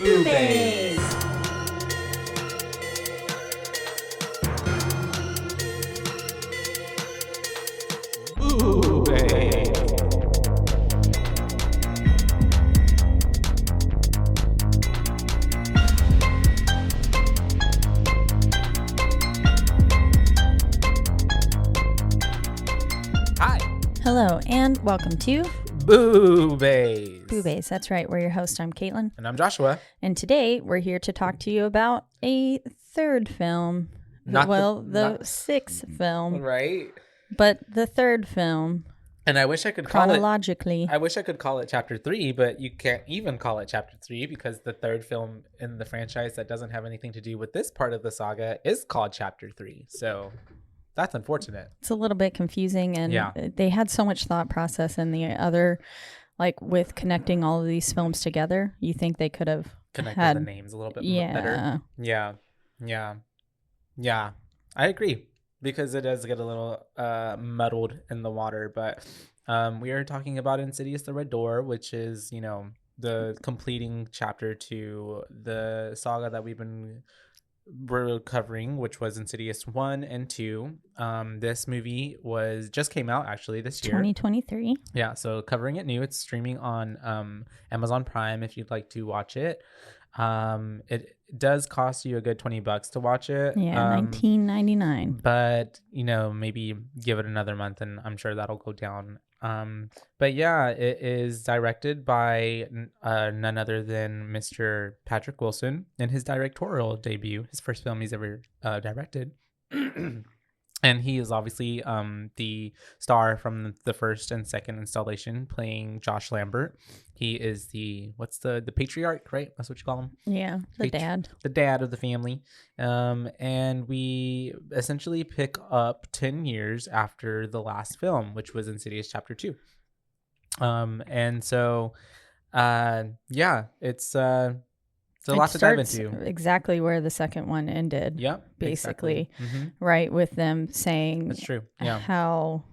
BooBaes. Hi. Hello, and welcome to BooBaes. BooBaes. That's right. We're your host. I'm Caitlin. And I'm Joshua. And today we're here to talk to you about a third film. The sixth film. Right. But the third film. And I wish I could call chronologically. I wish I could call it Chapter 3, but you can't even call it Chapter 3 because the third film in the franchise that doesn't have anything to do with this part of the saga is called Chapter 3. So that's unfortunate. It's a little bit confusing, and yeah. They had so much thought process in the other, like with connecting all of these films together. You think they could have connected the names a little bit better. Yeah. I agree, because it does get a little muddled in the water. But we are talking about Insidious the Red Door, which is, the completing chapter to the saga that we're covering, which was Insidious 1 and 2. This movie just came out actually this year, 2023. Yeah, so covering it new. It's streaming on Amazon Prime if you'd like to watch it. It does cost you a good $20 to watch it. Yeah, $19.99. But maybe give it another month, and I'm sure that'll go down. But yeah, it is directed by none other than Mr. Patrick Wilson in his directorial debut, his first film he's ever directed. And he is obviously the star from the first and second installation, playing Josh Lambert. He is the patriarch, right? That's what you call him? Yeah, dad. The dad of the family. And we essentially pick up 10 years after the last film, which was Insidious Chapter 2. And so, it's a lot to dive into. Exactly where the second one ended. Yep. Basically. Exactly. Mm-hmm. Right. With them saying that's true. Yeah. How,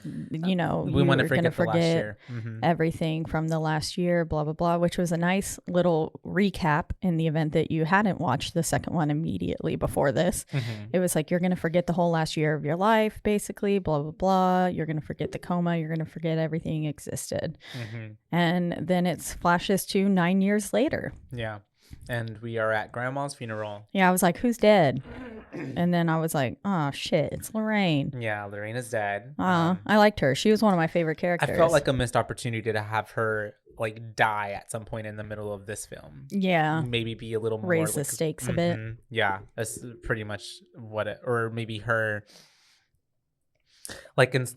we want to forget the last year. Mm-hmm. Everything from the last year, blah, blah, blah, which was a nice little recap in the event that you hadn't watched the second one immediately before this. Mm-hmm. It was like, you're going to forget the whole last year of your life, basically, blah, blah, blah. You're going to forget the coma. You're going to forget everything existed. Mm-hmm. And then it flashes to 9 years later. Yeah. And we are at Grandma's funeral. Yeah, I was like, who's dead? And then I was like, oh, shit, it's Lorraine. Yeah, Lorraine is dead. I liked her. She was one of my favorite characters. I felt like a missed opportunity to have her die at some point in the middle of this film. Yeah. Maybe be a little more... Raise the stakes a bit. Yeah, that's pretty much what it... Or maybe her... that's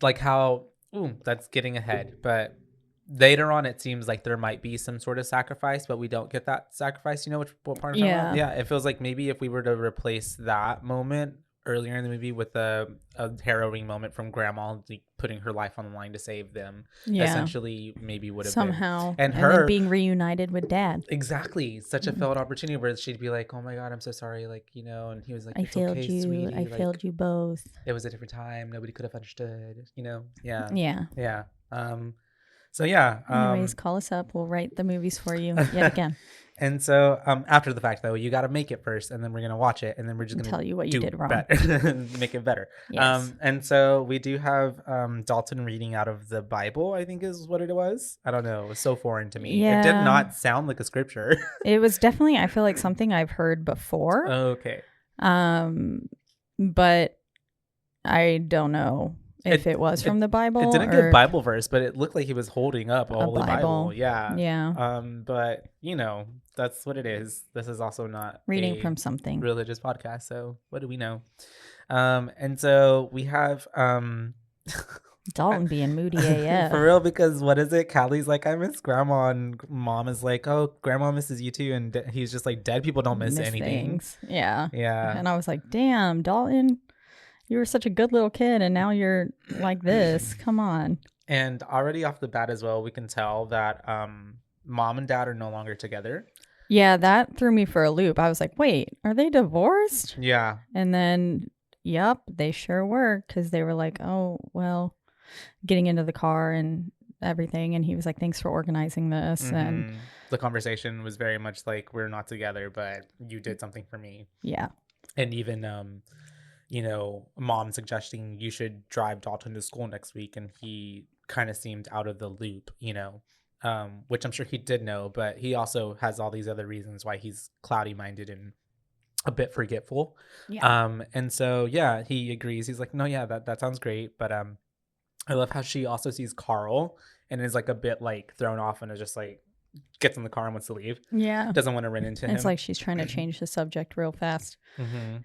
getting ahead, but... Later on, it seems like there might be some sort of sacrifice, but we don't get that sacrifice. You know what part? Yeah, it feels like maybe if we were to replace that moment earlier in the movie with a harrowing moment from Grandma putting her life on the line to save them, essentially maybe would have somehow been. And her then being reunited with Dad. Exactly, such a failed opportunity where she'd be like, "Oh my God, I'm so sorry," and he was like, "I failed you, sweetie. I failed you both. It was a different time. Nobody could have understood." Yeah. So yeah. Anyways, call us up. We'll write the movies for you yet again. And so after the fact, though, you got to make it first, and then we're gonna watch it, and then we're just gonna tell you what you did wrong, make it better. Yes. And so we do have Dalton reading out of the Bible. I think is what it was. I don't know. It was so foreign to me. Yeah. It did not sound like a scripture. It was definitely, I feel like, something I've heard before. Okay. But I don't know. If it was from the Bible, it didn't give Bible verse, but it looked like he was holding up a Holy Bible. Yeah. But that's what it is. This is also not reading from something religious podcast. So what do we know? And so we have Dalton being moody AF for real, because what is it? Callie's like, I miss Grandma, and Mom is like, oh, Grandma misses you too, and he's just like, dead people don't miss anything. Things. Yeah. And I was like, damn, Dalton. You were such a good little kid, and now you're like this. Come on. And already off the bat as well, we can tell that Mom and Dad are no longer together. Yeah, that threw me for a loop. I was like, wait, are they divorced? Yeah. And then, yep, they sure were, because they were like, oh, well, getting into the car, and everything. And he was like, thanks for organizing this. And the conversation was very much like, we're not together, but you did something for me. Yeah. And even, you know, mom suggesting you should drive Dalton to school next week. And he kind of seemed out of the loop, you know, which I'm sure he did know, but he also has all these other reasons why he's cloudy minded and a bit forgetful. Yeah. And so, yeah, he agrees. He's like, no, yeah, that sounds great. But I love how she also sees Carl and is like a bit like thrown off and is just like gets in the car and wants to leave. Yeah. Doesn't want to run into him. It's like she's trying to change the subject real fast.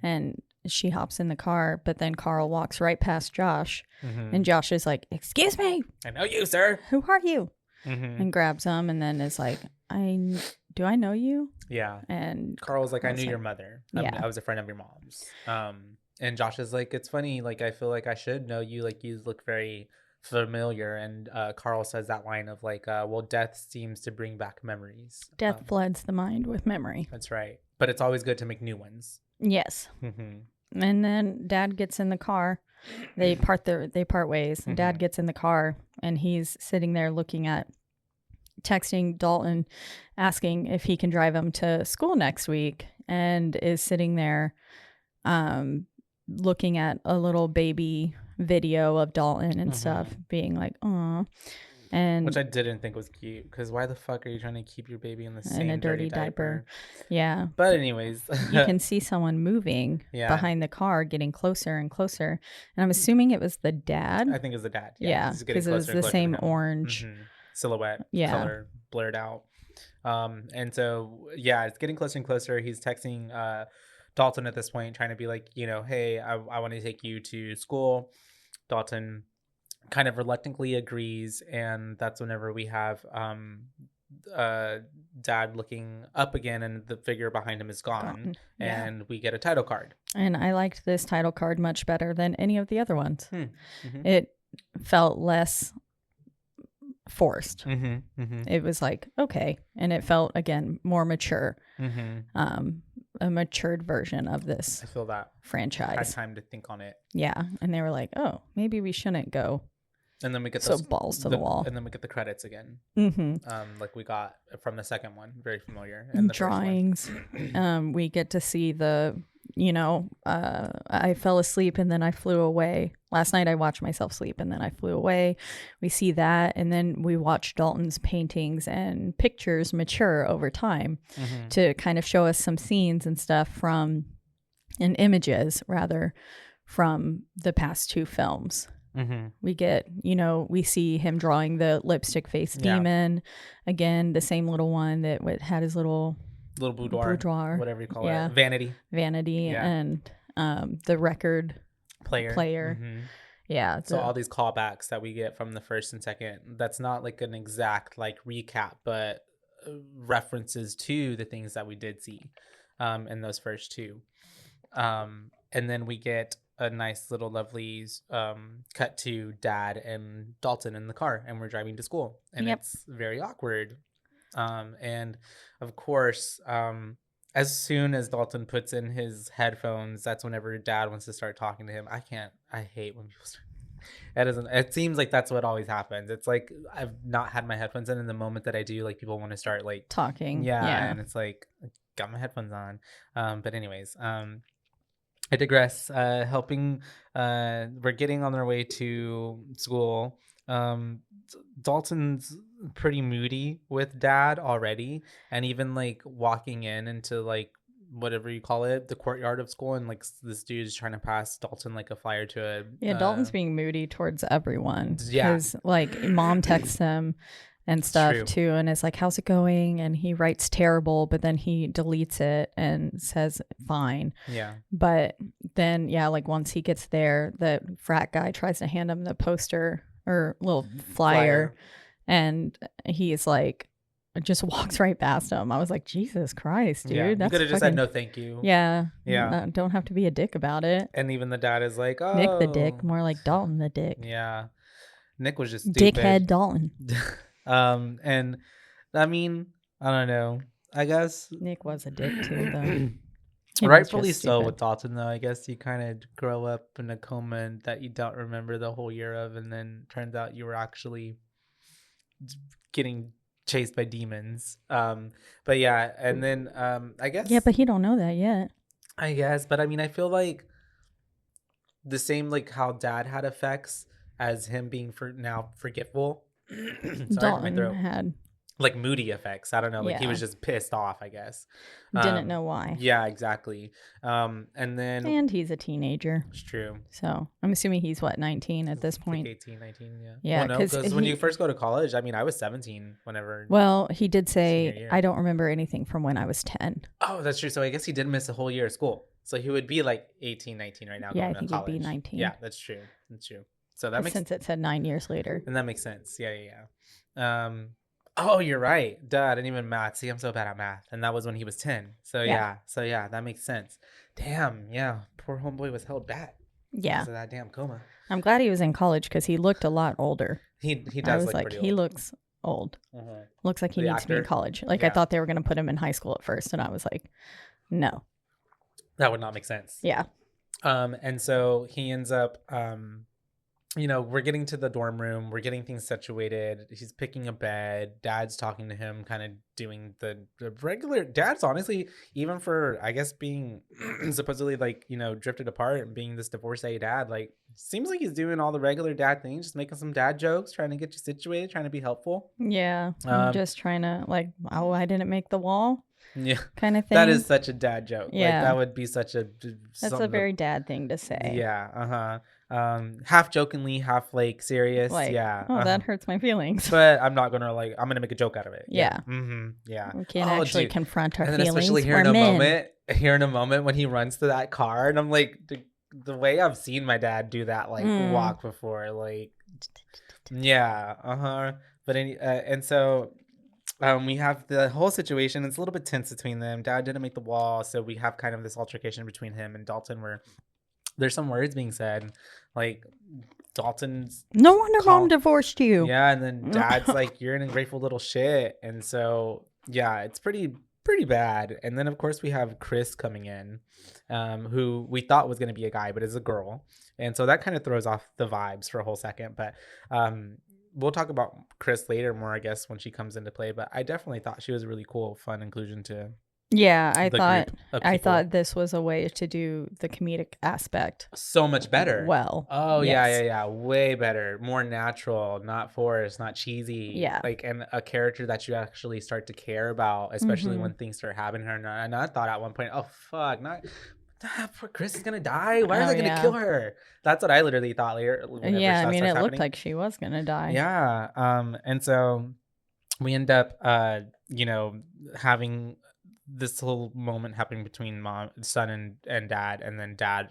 And she hops in the car, but then Carl walks right past Josh. And Josh is like, excuse me. I know you, sir. Who are you? And grabs him and then is like, do I know you? Yeah. And Carl's like, I knew your mother. Yeah. I was a friend of your mom's. And Josh is like, it's funny. Like, I feel like I should know you. Like, you look very familiar. And Carl says that line of like, well, death seems to bring back memories. Death floods the mind with memory. That's right. But it's always good to make new ones. Yes. And then Dad gets in the car. They part ways. Dad gets in the car and he's sitting there texting Dalton, asking if he can drive him to school next week, and is sitting there looking at a little baby video of Dalton and stuff, being like, "Aw." And which I didn't think was cute, because why the fuck are you trying to keep your baby in the same dirty diaper? Yeah. But anyways, you can see someone moving behind the car, getting closer and closer. And I'm assuming it was the dad. I think it was the dad. Yeah, because it was the same orange silhouette color blurred out. And so, yeah, it's getting closer and closer. He's texting Dalton at this point, trying to be like, you know, hey, I want to take you to school. Dalton kind of reluctantly agrees, and that's whenever we have Dad looking up again and the figure behind him is gone. And we get a title card. And I liked this title card much better than any of the other ones. It felt less forced. It was like, okay, and it felt again more mature. A matured version of this. I feel that franchise had time to think on it. Yeah, and they were like, oh, maybe we shouldn't go. And then we get balls to the wall. And then we get the credits again. Like we got from the second one, very familiar. And the drawings. We get to see the, I fell asleep and then I flew away. Last night I watched myself sleep and then I flew away. We see that, and then we watch Dalton's paintings and pictures mature over time to kind of show us some scenes and stuff from, and images rather, from the past two films. We get, we see him drawing the lipstick face demon again, the same little one that had his little boudoir, whatever you call it, vanity, and the record player. Yeah. So all these callbacks that we get from the first and second, that's not like an exact like recap, but references to the things that we did see in those first two. And then we get a nice little lovely cut to Dad and Dalton in the car, and we're driving to school, and it's very awkward. And of course, as soon as Dalton puts in his headphones, that's whenever Dad wants to start talking to him. I hate when people start. It seems like that's what always happens. It's like I've not had my headphones in, and the moment that I do, like people want to start like talking. Yeah. And it's like, got my headphones on. But anyways, I digress. We're getting on our way to school. Dalton's pretty moody with Dad already, and even like walking into like whatever you call it, the courtyard of school, and like this dude is trying to pass Dalton like a flyer to a Dalton's being moody towards everyone. Because like Mom texts him and stuff too, and it's like, how's it going? And he writes terrible, but then he deletes it and says fine. But then like once he gets there, the frat guy tries to hand him the poster or little flyer. And he's like, just walks right past him. I was like, Jesus Christ, dude. You could have just said no thank you. Don't have to be a dick about it. And even the dad is like, oh, Nick the dick, more like Dalton the dick. Nick was just stupid. Dickhead Dalton. And I mean, I don't know, I guess Nick was a dick too, though. Rightfully so with Dalton, though. I guess you kind of grow up in a coma that you don't remember the whole year of, and then turns out you were actually getting chased by demons. But yeah, and then I guess. Yeah, but he don't know that yet. I guess, but I mean, I feel like the same like how dad had effects as him being now forgetful. Sorry for my Dalton throat. had Like moody effects. I don't know. Like he Yeah. was just pissed off, I guess. didn't know why. Yeah, exactly. And then And he's a teenager. it's true. So I'm assuming he's what, 19 at this point? Like 18, 19, yeah. Yeah, Well, no, 'cause because when he- you first go to college, I mean, I was 17 whenever. Well, he did Senior say, year. I don't remember anything from when I was 10. Oh, that's true. So I guess he did miss a whole year of school. So he would be like 18, 19 right now. Yeah, I going to think he'd be college. 19. Yeah, that's true. That's true. So that makes Since it said 9 years later. And that makes sense. Yeah, yeah, yeah. Oh, you're right. Duh, I didn't even math. See, I'm so bad at math. And that was when he was 10. So yeah. So yeah, that makes sense. Damn, yeah. Poor homeboy was held back. Yeah. Because of that damn coma. I'm glad he was in college because he looked a lot older. He does I was look like, pretty he old. looks old. Mhm. Looks like he The needs to be in actor? college. Like I Yeah. thought they were going to put him in high school at first. And I was like, no. That would not make sense. Yeah. And so he ends up we're getting to the dorm room, we're getting things situated, he's picking a bed, dad's talking to him, kind of doing the regular. Dad's honestly, even for I guess being supposedly like drifted apart and being this divorcee dad, like seems like he's doing all the regular dad things, just making some dad jokes, trying to get you situated, trying to be helpful. Yeah. I'm just trying to like, oh, I didn't make the wall. Yeah, kind of thing. that is such a dad joke. Yeah. Like that would be such a That's a very dad thing to say. Yeah. Half jokingly, half like serious. Like, yeah. oh, that hurts my feelings. But I'm not gonna I'm gonna make a joke out of it. Yeah. Yeah. We can't actually confront our and then feelings. especially here in a moment when he runs to that car, and I'm like, the way I've seen my dad do that walk before, like, yeah. But and so. We have the whole situation. It's a little bit tense between them. Dad didn't make the wall, so we have kind of this altercation between him and Dalton where there's some words being said, like Dalton's no wonder mom divorced you. Yeah, and then dad's like, you're an ungrateful little shit. And so yeah, it's pretty bad. And then of course we have Chris coming in, who we thought was going to be a guy, but is a girl. And so that kind of throws off the vibes for a whole second. But we'll talk about Chris later more, I guess, when she comes into play. But I definitely thought she was a really cool, fun inclusion to. Yeah, I thought this was a way to do the comedic aspect so much better. Well, oh yes. yeah, way better, more natural, not forced, not cheesy. Yeah, like and a character that you actually start to care about, especially when things start happening to her. And I thought at one point, oh fuck, poor Chris is gonna die. Why are they gonna kill her? That's what I literally thought later. Yeah, I mean, it looked like she was gonna die. Yeah. And so we end up, having this whole moment happening between son and dad, and then dad,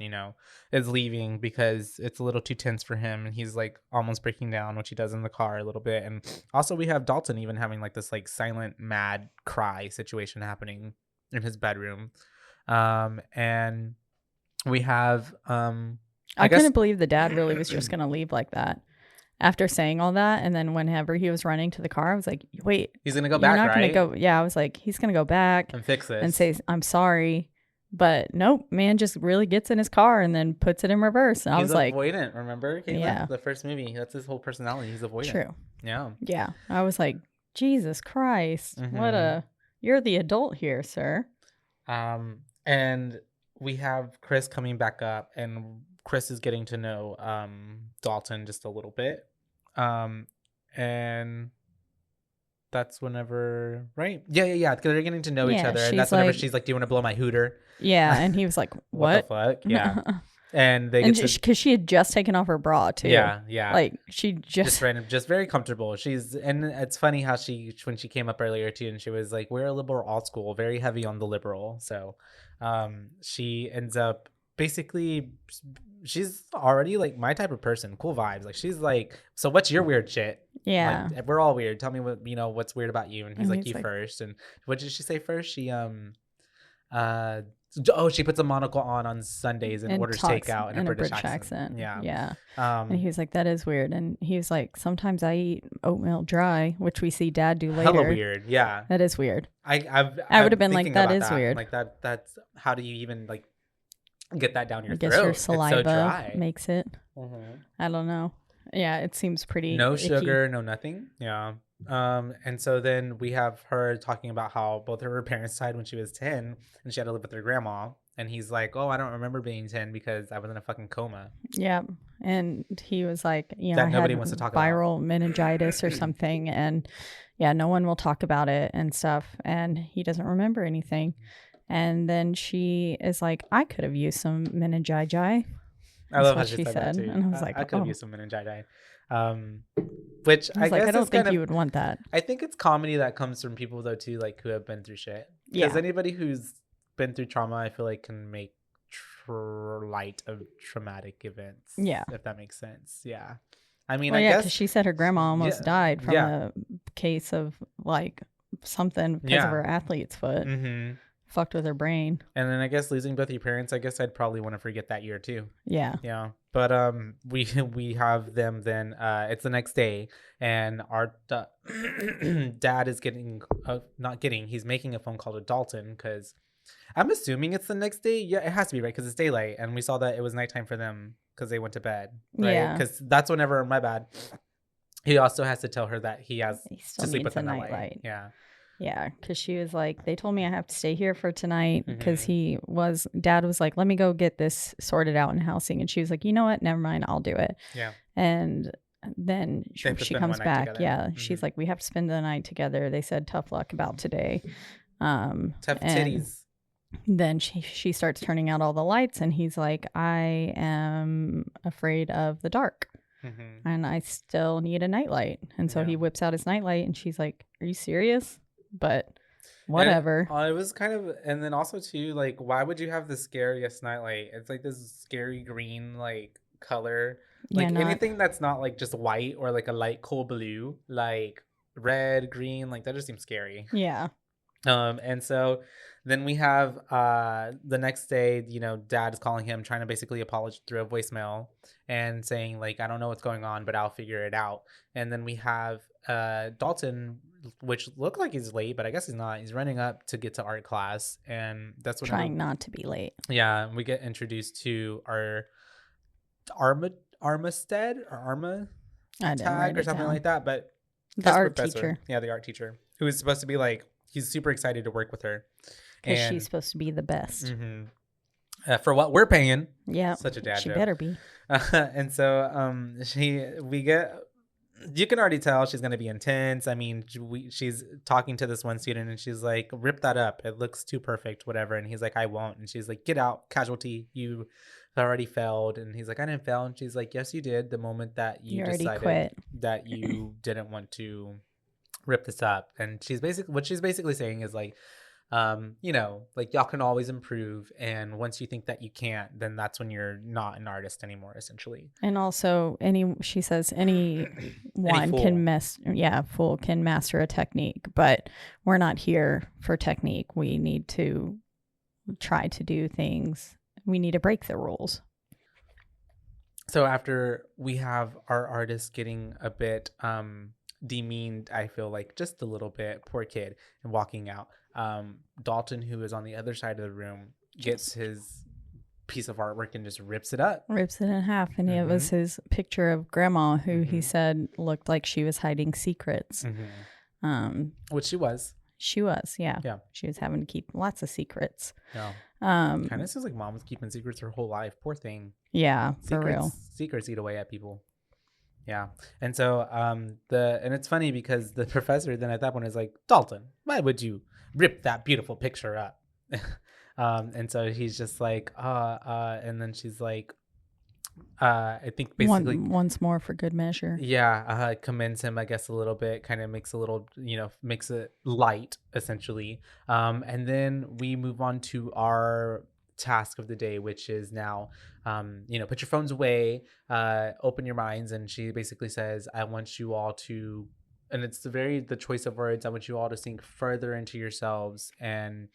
is leaving because it's a little too tense for him, and he's like almost breaking down, which he does in the car a little bit. And also we have Dalton even having like this like silent mad cry situation happening in his bedroom. And we have I couldn't believe the dad really was just gonna leave like that after saying all that. And then whenever he was running to the car, I was like, wait, he's gonna go back, not right? gonna go. Yeah, I was like, he's gonna go back and fix this and say I'm sorry. But nope, man just really gets in his car and then puts it in reverse. And I was like, avoidant, remember? Caitlin? Yeah, the first movie, that's his whole personality. He's avoidant. True. Yeah. I was like, Jesus Christ, you're the adult here, sir. And we have Chris coming back up, and Chris is getting to know Dalton just a little bit. And that's whenever, right? Yeah. Because they're getting to know each other. And that's whenever she's like, do you want to blow my hooter? Yeah. And he was like, what the fuck? Yeah. And they because she had just taken off her bra too. Yeah. Like she just random, just very comfortable. And it's funny how when she came up earlier too, and she was like, we're a liberal alt school, very heavy on the liberal. So she ends up basically, she's already like my type of person, cool vibes. Like she's like, so what's your weird shit? Yeah, like, we're all weird. Tell me what's weird about you. And he's like, you first. And what did she say first? She she puts a monocle on Sundays and orders takeout in a British accent. Yeah. And he was like, that is weird. And he was like, sometimes I eat oatmeal dry, which we see dad do later. Hella weird. Yeah, that is weird. I would have been like, that is weird. Like that's how do you even like get that down your throat? I guess your saliva it's so dry. Makes it. I don't know. Yeah, it seems pretty no icky. sugar, no nothing. Yeah. And so then we have her talking about how both of her parents died when she was 10 and she had to live with her grandma. And he's like, oh, I don't remember being 10 because I was in a fucking coma. Yeah. And he was like, you know, That I nobody had wants to talk about. viral meningitis or something. And yeah, no one will talk about it and stuff. And he doesn't remember anything. And then she is like, I could have used some meningitis. I That's love how what she she said that said. too. And I was like, I could have oh. used some meningitis. Which I was I like, guess I don't is think kind you of, would want that. I think it's comedy that comes from people though too, like who have been through shit. Because Yeah. anybody who's been through trauma, I feel like can make light of traumatic events. Yeah. If that makes sense. Yeah. I mean, Well, I yeah, guess because she said her grandma almost died from yeah. a case of like something because Yeah. of her athlete's foot. Mm-hmm. Fucked with her brain. And then I guess losing both your parents, I guess I'd probably want to forget that year too. Yeah. Yeah. But we have them then it's the next day and our dad is getting he's making a phone call to Dalton because I'm assuming it's the next day. Yeah, it has to be, right? Because it's daylight and we saw that it was nighttime for them because they went to bed, right? Yeah. Because that's whenever, my bad, he also has to tell her that he has still to sleep needs with a the nightlight. Yeah. Yeah, because she was like, they told me I have to stay here for tonight because Mhm. dad was like, let me go get this sorted out in housing. And she was like, you know what? Never mind. I'll do it. Yeah. And then They have to she spend comes one night back. together. Yeah. Mhm. She's like, we have to spend the night together. They said tough luck about today. Tough and titties. then she starts turning out all the lights and he's like, I am afraid of the dark. Mhm. And I still need a nightlight. And so Yeah. he whips out his nightlight and she's like, are you serious? But whatever. And it was kind of, and then also too, like, why would you have the scariest nightlight? It's like this scary green, like, color. Like, Yeah, anything that's not, like, just white or, like, a light cool blue, like, red, green, like, that just seems scary. Yeah. And so then we have the next day, you know, dad is calling him, trying to basically apologize through a voicemail and saying, like, I don't know what's going on, but I'll figure it out. And then we have Dalton, which looked like he's late, but I guess he's not. He's running up to get to art class, and that's what Trying not to be late. Yeah, we get introduced to our Armistead or Arma tag or something like that, but the art teacher. Yeah, the art teacher, who is supposed to be like, he's super excited to work with her because she's supposed to be the best. Mm-hmm. For what we're paying. Yeah, such a dad she joke. Better be. And so you can already tell she's going to be intense. I mean, she's talking to this one student and she's like, rip that up, it looks too perfect, whatever. And he's like, I won't. And she's like, get out, casualty, you already failed. And he's like, I didn't fail. And she's like, yes you did, the moment that you decided quit. that you didn't want to rip this up. And she's basically saying is like, you know, like, y'all can always improve, and once you think that you can't, then that's when you're not an artist anymore, essentially. And also she says anyone fool can master a technique, but we're not here for technique. We need to try to do things, we need to break the rules. So after we have our artist getting a bit demeaned, I feel like, just a little bit, poor kid, and walking out, Dalton, who is on the other side of the room, gets his piece of artwork and just rips it in half. And it was his picture of grandma, who he said looked like she was hiding secrets. Which she was. Yeah. She was having to keep lots of secrets. Yeah. Kind of feels like mom was keeping secrets her whole life. Poor thing. Yeah, for real. Secrets eat away at people. Yeah. And so and it's funny because the professor then at that point is like, Dalton, why would you rip that beautiful picture up? And so he's just like, and then she's like, I think basically once more for good measure. Yeah, commends him, I guess, a little bit, kind of makes a little, makes it light, essentially. And then we move on to our task of the day, which is now, put your phones away, open your minds. And she basically says, I want you all to, and it's the choice of words, I want you all to sink further into yourselves and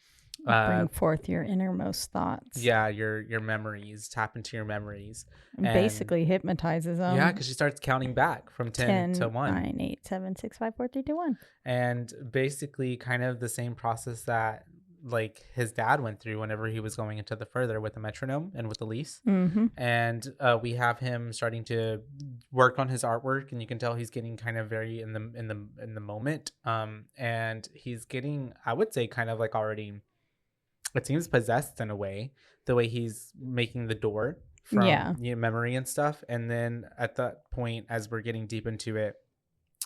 bring forth your innermost thoughts. Yeah, your memories, tap into your memories. And basically hypnotizes them. Yeah, because she starts counting back from 10 to 1. 9, 8, 7, 6, 5, 4, 3, 2, 1. And basically kind of the same process that like his dad went through whenever he was going into the further with the metronome and with the lease. Mm-hmm. And we have him starting to work on his artwork, and you can tell he's getting kind of very in the moment. And he's getting, I would say, kind of like already, it seems possessed in a way, the way he's making the door from memory and stuff. And then at that point, as we're getting deep into it,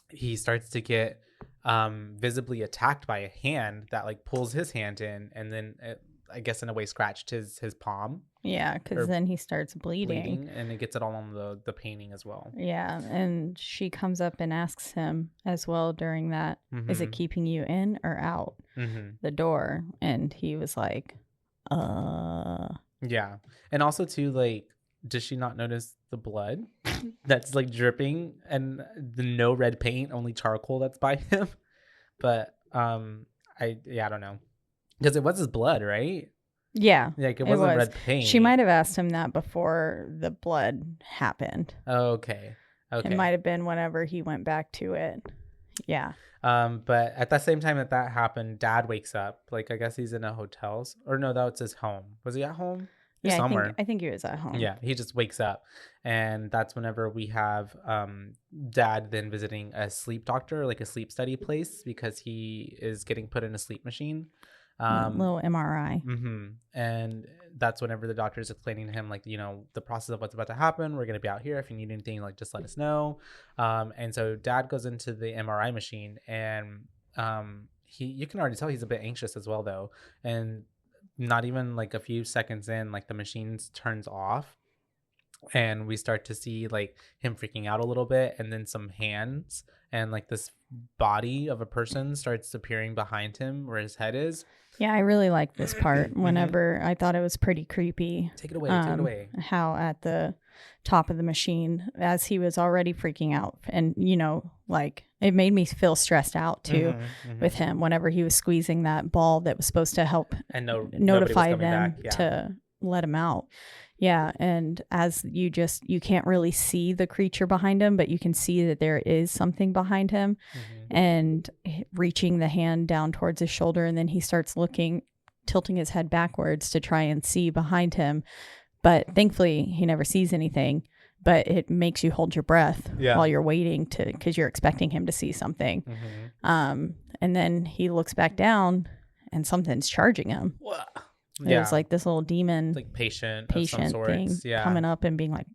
he starts to get visibly attacked by a hand that like pulls his hand in, and then it, I guess in a way scratched his palm. Yeah, because then he starts bleeding, and it gets it all on the painting as well. Yeah, and she comes up and asks him as well during that, is it keeping you in or out the door? And he was like, Yeah. And also too, like, does she not notice the blood that's like dripping, and the no red paint, only charcoal that's by him? But I don't know, because it was his blood, right? Yeah, like it wasn't red paint. She might have asked him that before the blood happened. Okay. It might have been whenever he went back to it. Yeah. But at the same time that happened, Dad wakes up. Like, I guess he's in a hotel, or no, that was his home. Was he at home? Yeah, somewhere. I think he was at home. Yeah, he just wakes up, and that's whenever we have Dad then visiting a sleep doctor, like a sleep study place, because he is getting put in a sleep machine. Little MRI. And that's whenever the doctor is explaining to him, like, you know, the process of what's about to happen. We're going to be out here. If you need anything, like, just let us know. And so Dad goes into the MRI machine, and you can already tell he's a bit anxious as well, though. And not even like a few seconds in, like, the machine turns off, and we start to see like him freaking out a little bit, and then some hands and like this body of a person starts appearing behind him where his head is. Yeah, I really like this part. Whenever I thought it was pretty creepy. Take it away. How at the top of the machine, as he was already freaking out, and you know, like, it made me feel stressed out too with him whenever he was squeezing that ball that was supposed to help and notify them to let him out. Yeah, and as you can't really see the creature behind him, but you can see that there is something behind him, and reaching the hand down towards his shoulder, and then he starts tilting his head backwards to try and see behind him. But thankfully, he never sees anything, but it makes you hold your breath while you're waiting because you're expecting him to see something. And then he looks back down, and something's charging him. It was like this little demon, like patient thing coming up and being like,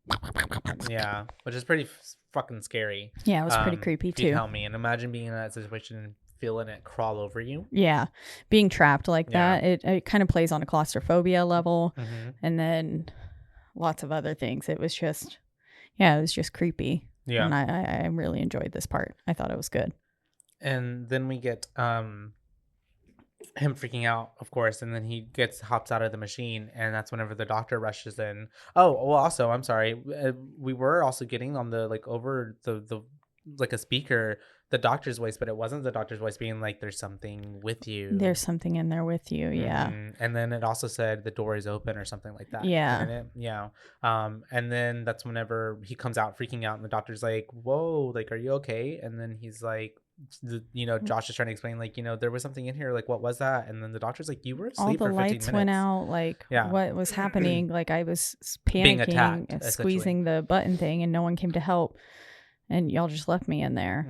which is pretty fucking scary. Yeah, it was pretty creepy too. Tell me, and imagine being in that situation and feeling it crawl over you. Yeah, being trapped like that, it kind of plays on a claustrophobia level, and then lots of other things. It was just, it was just creepy. Yeah, and I really enjoyed this part. I thought it was good. And then we get him freaking out, of course, and then he hops out of the machine, and that's whenever the doctor rushes in. Oh, well, also, I'm sorry, we were also getting on the, like, over the like a speaker, the doctor's voice, but it wasn't the doctor's voice being like, there's something with you, there's something in there with you. And then it also said the door is open or something like that. And then that's whenever he comes out freaking out, and the doctor's like, whoa, like, are you okay? And then he's like, Josh is trying to explain, like, there was something in here, like, what was that? And then the doctor's like, you were asleep for 15 minutes. All the lights went out, like, what was happening? Like, I was panicking, attacked, squeezing the button thing, and no one came to help, and y'all just left me in there.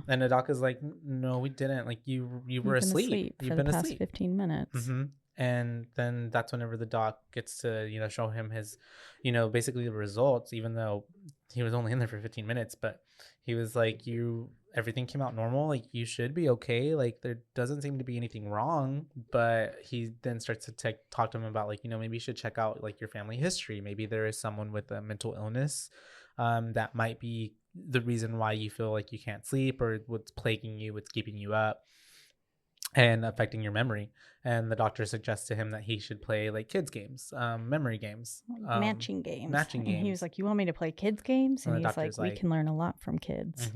And the doc is like, no, we didn't, like, you were asleep. You've been asleep 15 minutes. And then that's whenever the doc gets to show him his basically the results, even though he was only in there for 15 minutes, but he was like, everything came out normal, like, you should be okay, like, there doesn't seem to be anything wrong. But he then starts to talk to him about, like, maybe you should check out, like, your family history. Maybe there is someone with a mental illness that might be the reason why you feel like you can't sleep, or what's plaguing you, what's keeping you up and affecting your memory. And the doctor suggests to him that he should play, like, kids games, memory games, matching games. And he was like, you want me to play kids games? And he's like, we can learn a lot from kids.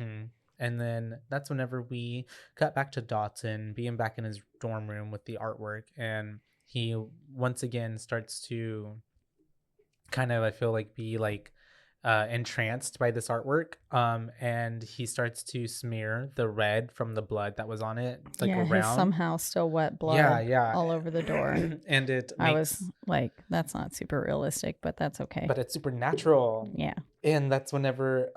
And then that's whenever we cut back to Dotson being back in his dorm room with the artwork, and he once again starts to kind of, I feel like, be like entranced by this artwork, and he starts to smear the red from the blood that was on it, like yeah, his around. somehow still wet blood Yeah. all over the door. And it I makes, was like, that's not super realistic, but that's okay. but it's supernatural. Yeah. And that's whenever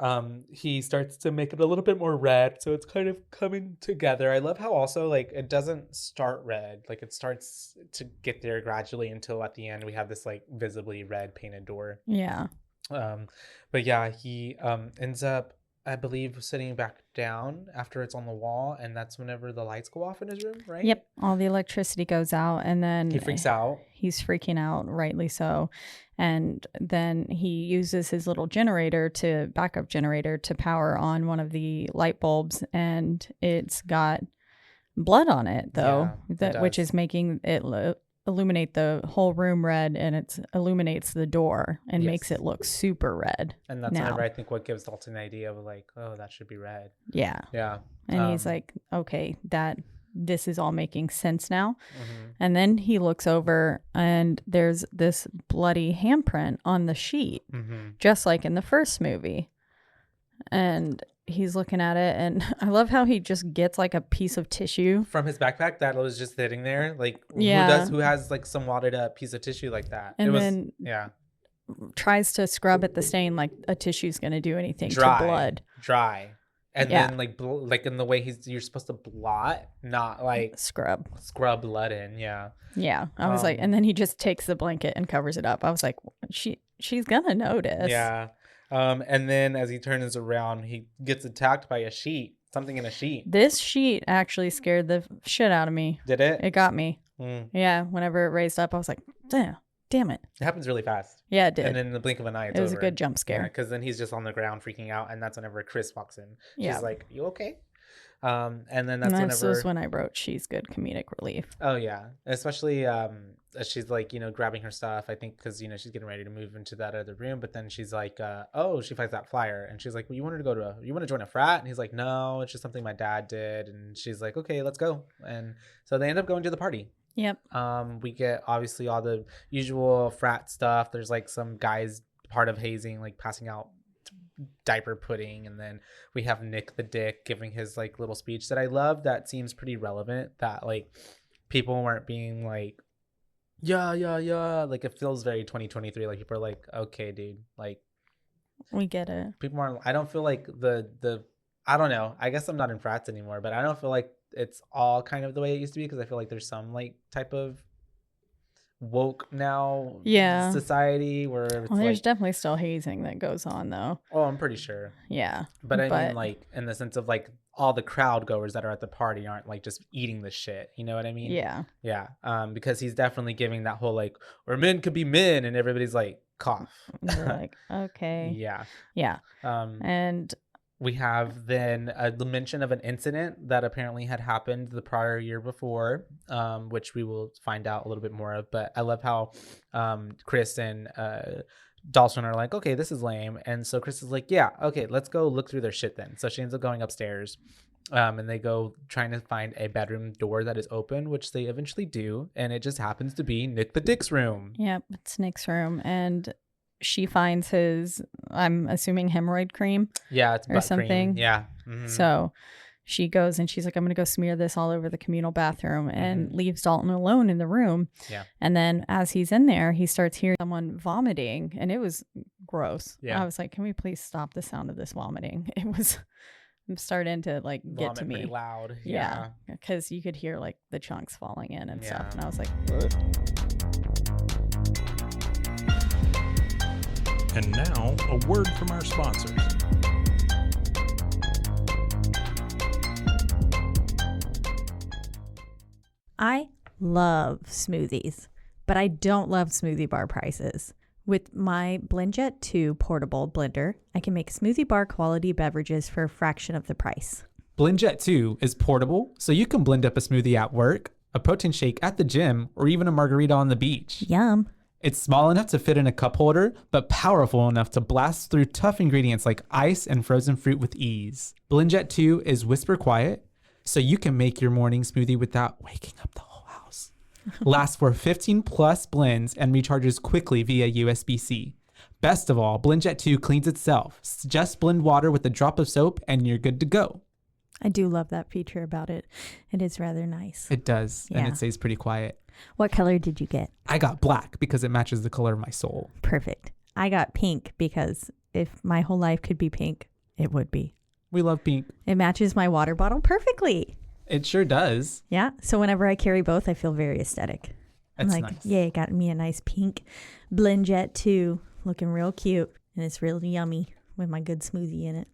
he starts to make it a little bit more red, so it's kind of coming together. I love how also like it doesn't start red, like it starts to get there gradually until at the end we have this like visibly red painted door. Yeah. But yeah, he ends up, I believe, sitting back down after it's on the wall, and that's whenever the lights go off in his room, right? Yep. All the electricity goes out, and then He freaks out. He's freaking out, rightly so. And then he uses his little backup generator to power on one of the light bulbs, and it's got blood on it, though, which is making it illuminate the whole room red, and it illuminates the door and makes it look super red. And that's whenever I think what gives Dalton the idea of like, oh, that should be red. Yeah. And he's like, okay, this is all making sense now. And then he looks over and there's this bloody handprint on the sheet, just like in the first movie. And he's looking at it, and I love how he just gets like a piece of tissue from his backpack that was just sitting there. Like, who has like some wadded up piece of tissue like that? And then tries to scrub at the stain like a tissue's gonna do anything to blood. Dry. And then like in the way you're supposed to blot, not like scrub blood in. Yeah. I was like, and then he just takes the blanket and covers it up. I was like, she's gonna notice. Yeah. And then as he turns around, he gets attacked by something in a sheet. This sheet actually scared the shit out of me. Did it? It got me. Yeah. Whenever it raised up, I was like, damn it. It happens really fast. Yeah, it did. And in the blink of an eye, it's over. It was over. A good jump scare. Because then he's just on the ground freaking out, and that's whenever Chris walks in. She's like, you okay? And then this was when I wrote she's good comedic relief. Oh yeah, especially she's like, grabbing her stuff, I think, because she's getting ready to move into that other room, but then she's like, she finds that flyer, and she's like, well, you want to join a frat? And he's like, no, it's just something my dad did. And she's like, okay, let's go. And so they end up going to the party. Yep. We get obviously all the usual frat stuff. There's like some guys part of hazing, like passing out diaper pudding, and then we have Nick the Dick giving his like little speech that I love. That seems pretty relevant, that like people weren't being like yeah, like it feels very 2023. Like people are like, okay dude, like we get it. People aren't, I don't feel like the I don't know, I guess I'm not in frats anymore, but I don't feel like it's all kind of the way it used to be, because I feel like there's some like type of woke now society where it's there's definitely still hazing that goes on though. Oh, I'm pretty sure. Yeah. But I mean, like, in the sense of like all the crowd goers that are at the party aren't like just eating the shit, you know what I mean? Yeah. Because he's definitely giving that whole like, or men could be men, and everybody's like, cough. They're like, okay. Yeah. And we have then the mention of an incident that apparently had happened the prior year before, which we will find out a little bit more of. But I love how Chris and Dalton are like, okay, this is lame. And so Chris is like, yeah, okay, let's go look through their shit then. So she ends up going upstairs, and they go trying to find a bedroom door that is open, which they eventually do. And it just happens to be Nick the Dick's room. Yep, it's Nick's room. And she finds his, I'm assuming, hemorrhoid cream. Yeah, it's or something. Cream. Yeah. Mm-hmm. So she goes and she's like, I'm going to go smear this all over the communal bathroom, and leaves Dalton alone in the room. Yeah. And then as he's in there, he starts hearing someone vomiting, and it was gross. Yeah. I was like, can we please stop the sound of this vomiting? It was starting to like get to me. Pretty loud. Yeah. Because you could hear like the chunks falling in and stuff. And I was like, ugh. And now, a word from our sponsors. I love smoothies, but I don't love smoothie bar prices. With my BlendJet 2 portable blender, I can make smoothie bar quality beverages for a fraction of the price. BlendJet 2 is portable, so you can blend up a smoothie at work, a protein shake at the gym, or even a margarita on the beach. Yum. It's small enough to fit in a cup holder, but powerful enough to blast through tough ingredients like ice and frozen fruit with ease. BlendJet 2 is whisper quiet, so you can make your morning smoothie without waking up the whole house. Lasts for 15 plus blends and recharges quickly via USB-C. Best of all, BlendJet 2 cleans itself. Just blend water with a drop of soap and you're good to go. I do love that feature about it. It is rather nice. It does, and Yeah. it stays pretty quiet. What color did you get? I got black because it matches the color of my soul. Perfect. I got pink because if my whole life could be pink, it would be. We love pink. It matches my water bottle perfectly. It sure does. Yeah. So whenever I carry both, I feel very aesthetic. I'm That's like, nice. yay, got me a nice pink BlendJet 2, looking real cute. And it's really yummy with my good smoothie in it.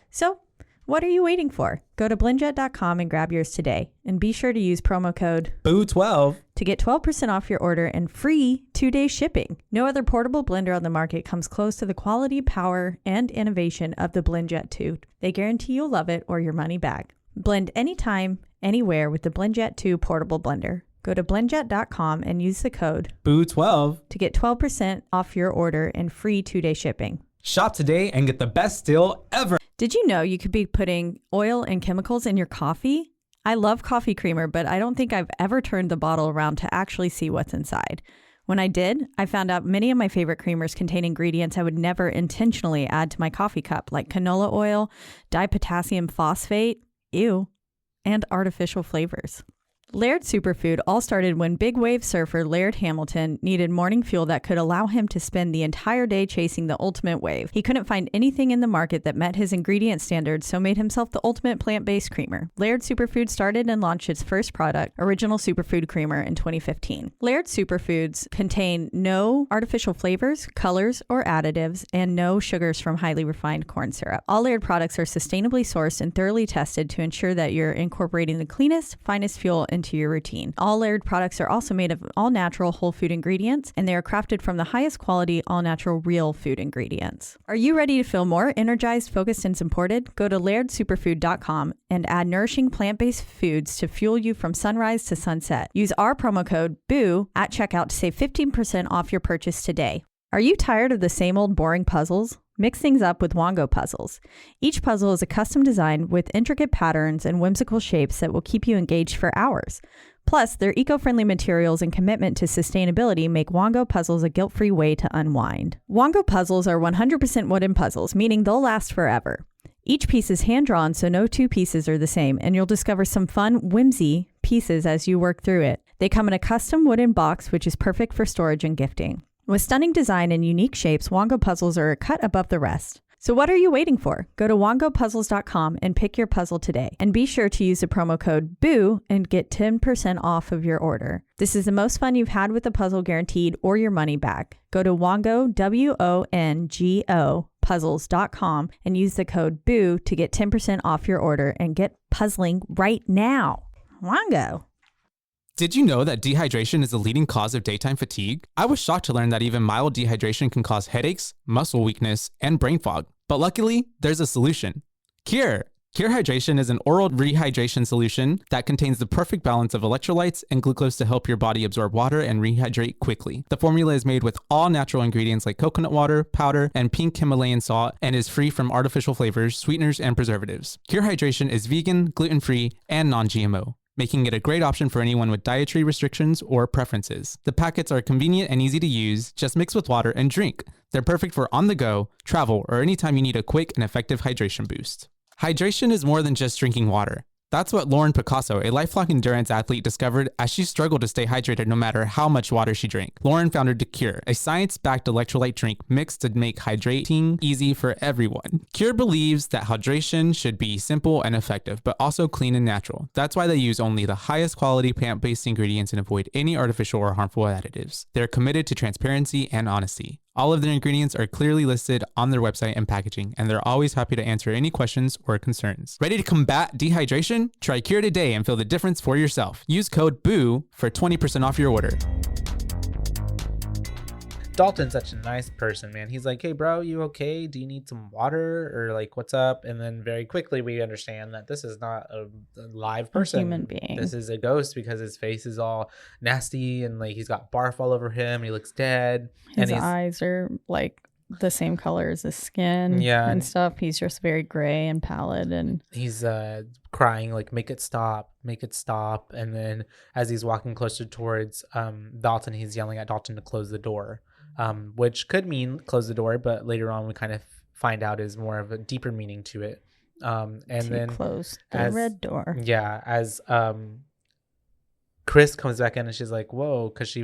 So what are you waiting for? Go to blendjet.com and grab yours today. And be sure to use promo code Boo12. to get 12% off your order and free 2-day shipping. No other portable blender on the market comes close to the quality, power, and innovation of the BlendJet 2. They guarantee you'll love it or your money back. Blend anytime, anywhere with the BlendJet 2 portable blender. Go to blendjet.com and use the code Boo12. to get 12% off your order and free 2-day shipping. Shop today and get the best deal ever. Did you know you could be putting oil and chemicals in your coffee? I love coffee creamer, but I don't think I've ever turned the bottle around to actually see what's inside. When I did, I found out many of my favorite creamers contain ingredients I would never intentionally add to my coffee cup, like canola oil, dipotassium phosphate, ew, and artificial flavors. Laird Superfood all started when big wave surfer Laird Hamilton needed morning fuel that could allow him to spend the entire day chasing the ultimate wave. He couldn't find anything in the market that met his ingredient standards, so made himself the ultimate plant-based creamer. Laird Superfood started and launched its first product, Original Superfood Creamer, in 2015. Laird Superfoods contain no artificial flavors, colors, or additives, and no sugars from highly refined corn syrup. All Laird products are sustainably sourced and thoroughly tested to ensure that you're incorporating the cleanest, finest fuel into your routine. All Laird products are also made of all-natural whole food ingredients, and they are crafted from the highest quality all-natural real food ingredients. Are you ready to feel more energized, focused, and supported? Go to lairdsuperfood.com and add nourishing plant-based foods to fuel you from sunrise to sunset. Use our promo code BOO at checkout to save 15% off your purchase today. Are you tired of the same old boring puzzles? Mix things up with Whannell puzzles. Each puzzle is a custom design with intricate patterns and whimsical shapes that will keep you engaged for hours. Plus, their eco-friendly materials and commitment to sustainability make Whannell puzzles a guilt-free way to unwind. Whannell puzzles are 100% wooden puzzles, meaning they'll last forever. Each piece is hand-drawn, so no two pieces are the same, and you'll discover some fun, whimsy pieces as you work through it. They come in a custom wooden box, which is perfect for storage and gifting. With stunning design and unique shapes, Whannell puzzles are a cut above the rest. So what are you waiting for? Go to whannellpuzzles.com and pick your puzzle today. And be sure to use the promo code BOO and get 10% off of your order. This is the most fun you've had with the puzzle, guaranteed, or your money back. Go to Whannell, WONGO, puzzles.com and use the code BOO to get 10% off your order and get puzzling right now. Whannell. Did you know that dehydration is the leading cause of daytime fatigue? I was shocked to learn that even mild dehydration can cause headaches, muscle weakness, and brain fog. But luckily, there's a solution. Cure Hydration is an oral rehydration solution that contains the perfect balance of electrolytes and glucose to help your body absorb water and rehydrate quickly. The formula is made with all natural ingredients like coconut water, powder, and pink Himalayan salt, and is free from artificial flavors, sweeteners, and preservatives. Cure Hydration is vegan, gluten-free, and non-GMO, making it a great option for anyone with dietary restrictions or preferences. The packets are convenient and easy to use. Just mix with water and drink. They're perfect for on the go, travel, or anytime you need a quick and effective hydration boost. Hydration is more than just drinking water. That's what Lauren Picasso, a lifelong endurance athlete, discovered as she struggled to stay hydrated no matter how much water she drank. Lauren founded Cure, a science-backed electrolyte drink mix to make hydrating easy for everyone. Cure believes that hydration should be simple and effective, but also clean and natural. That's why they use only the highest quality plant-based ingredients and avoid any artificial or harmful additives. They're committed to transparency and honesty. All of their ingredients are clearly listed on their website and packaging, and they're always happy to answer any questions or concerns. Ready to combat dehydration? Try Cure today and feel the difference for yourself. Use code BOO for 20% off your order. Dalton's such a nice person, man. He's like, hey, bro, you okay? Do you need some water? Or like, what's up? And then very quickly we understand that this is not a live person. Human being. This is a ghost because his face is all nasty and like he's got barf all over him. He looks dead. His and eyes are like the same color as his skin, Yeah. and stuff. He's just very gray and pallid, and he's crying like, make it stop. And then as he's walking closer towards Dalton, he's yelling at Dalton to close the door. which could mean close the door, but later on we kind of find out is more of a deeper meaning to it. And to then close the red door. Yeah, as Chris comes back in and she's like, whoa, because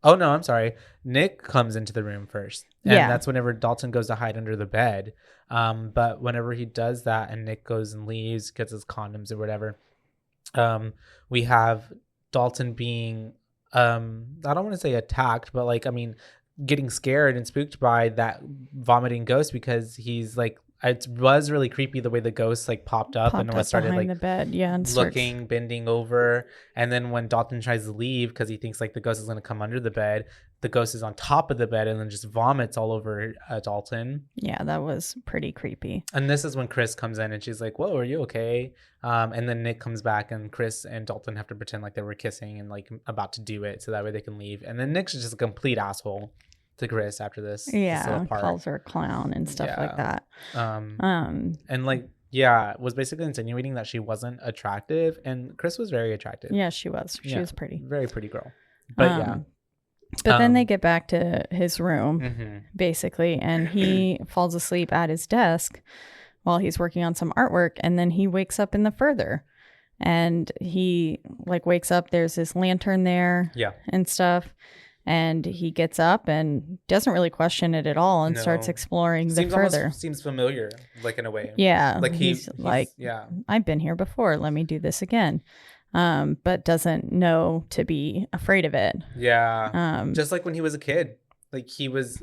oh no, I'm sorry. Nick comes into the room first. And that's whenever Dalton goes to hide under the bed. But whenever he does that and Nick goes and leaves, gets his condoms or whatever, we have Dalton being, I don't want to say attacked, but like, I mean, getting scared and spooked by that vomiting ghost because he's like, it was really creepy the way the ghost like popped up and started like the bed, and looking, bending over, and then when Dalton tries to leave because he thinks like the ghost is going to come under the bed, the ghost is on top of the bed and then just vomits all over Dalton. Yeah, that was pretty creepy. And this is when Chris comes in and she's like, "Whoa, are you okay?" And then Nick comes back and Chris and Dalton have to pretend like they were kissing and like about to do it so that way they can leave. And then Nick's just a complete asshole to Chris after this. Yeah, calls her a clown and stuff like that. And like, yeah, was basically insinuating that she wasn't attractive, and Chris was very attractive. Yeah, she was. She was pretty. Very pretty girl. But But then they get back to his room, basically, and he falls asleep at his desk while he's working on some artwork, and then he wakes up in the further. And he like wakes up, there's this lantern there and stuff. And he gets up and doesn't really question it at all and starts exploring the further. Seems familiar, like in a way. Yeah. Like he's like, I've been here before. Let me do this again. But doesn't know to be afraid of it. Yeah. Just like when he was a kid. Like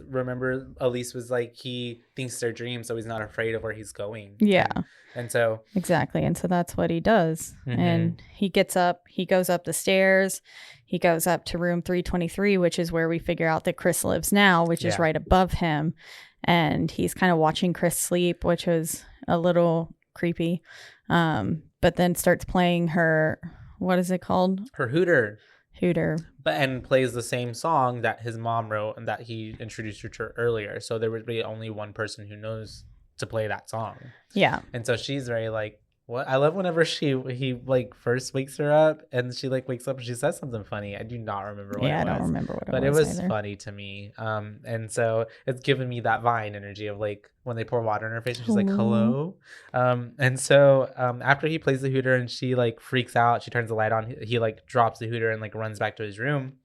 remember Elise was like, he thinks they're dreams, so he's not afraid of where he's going. Yeah. And so. Exactly. And so that's what he does. And he gets up, he goes up the stairs. He goes up to room 323, which is where we figure out that Chris lives now, which is right above him. And he's kind of watching Chris sleep, which was a little creepy. But then starts playing her, what is it called? Her hooter. And plays the same song that his mom wrote and that he introduced her to earlier. So there would be only one person who knows to play that song. Yeah. And so she's very like, what? I love whenever he like first wakes her up and she like wakes up and she says something funny. I do not remember what it was. Yeah, I don't remember what it was. But it was either. funny to me. And so it's given me that Vine energy of like when they pour water in her face and she's like, hello. And so after he plays the hooter and she like freaks out, she turns the light on, he like drops the hooter and like runs back to his room.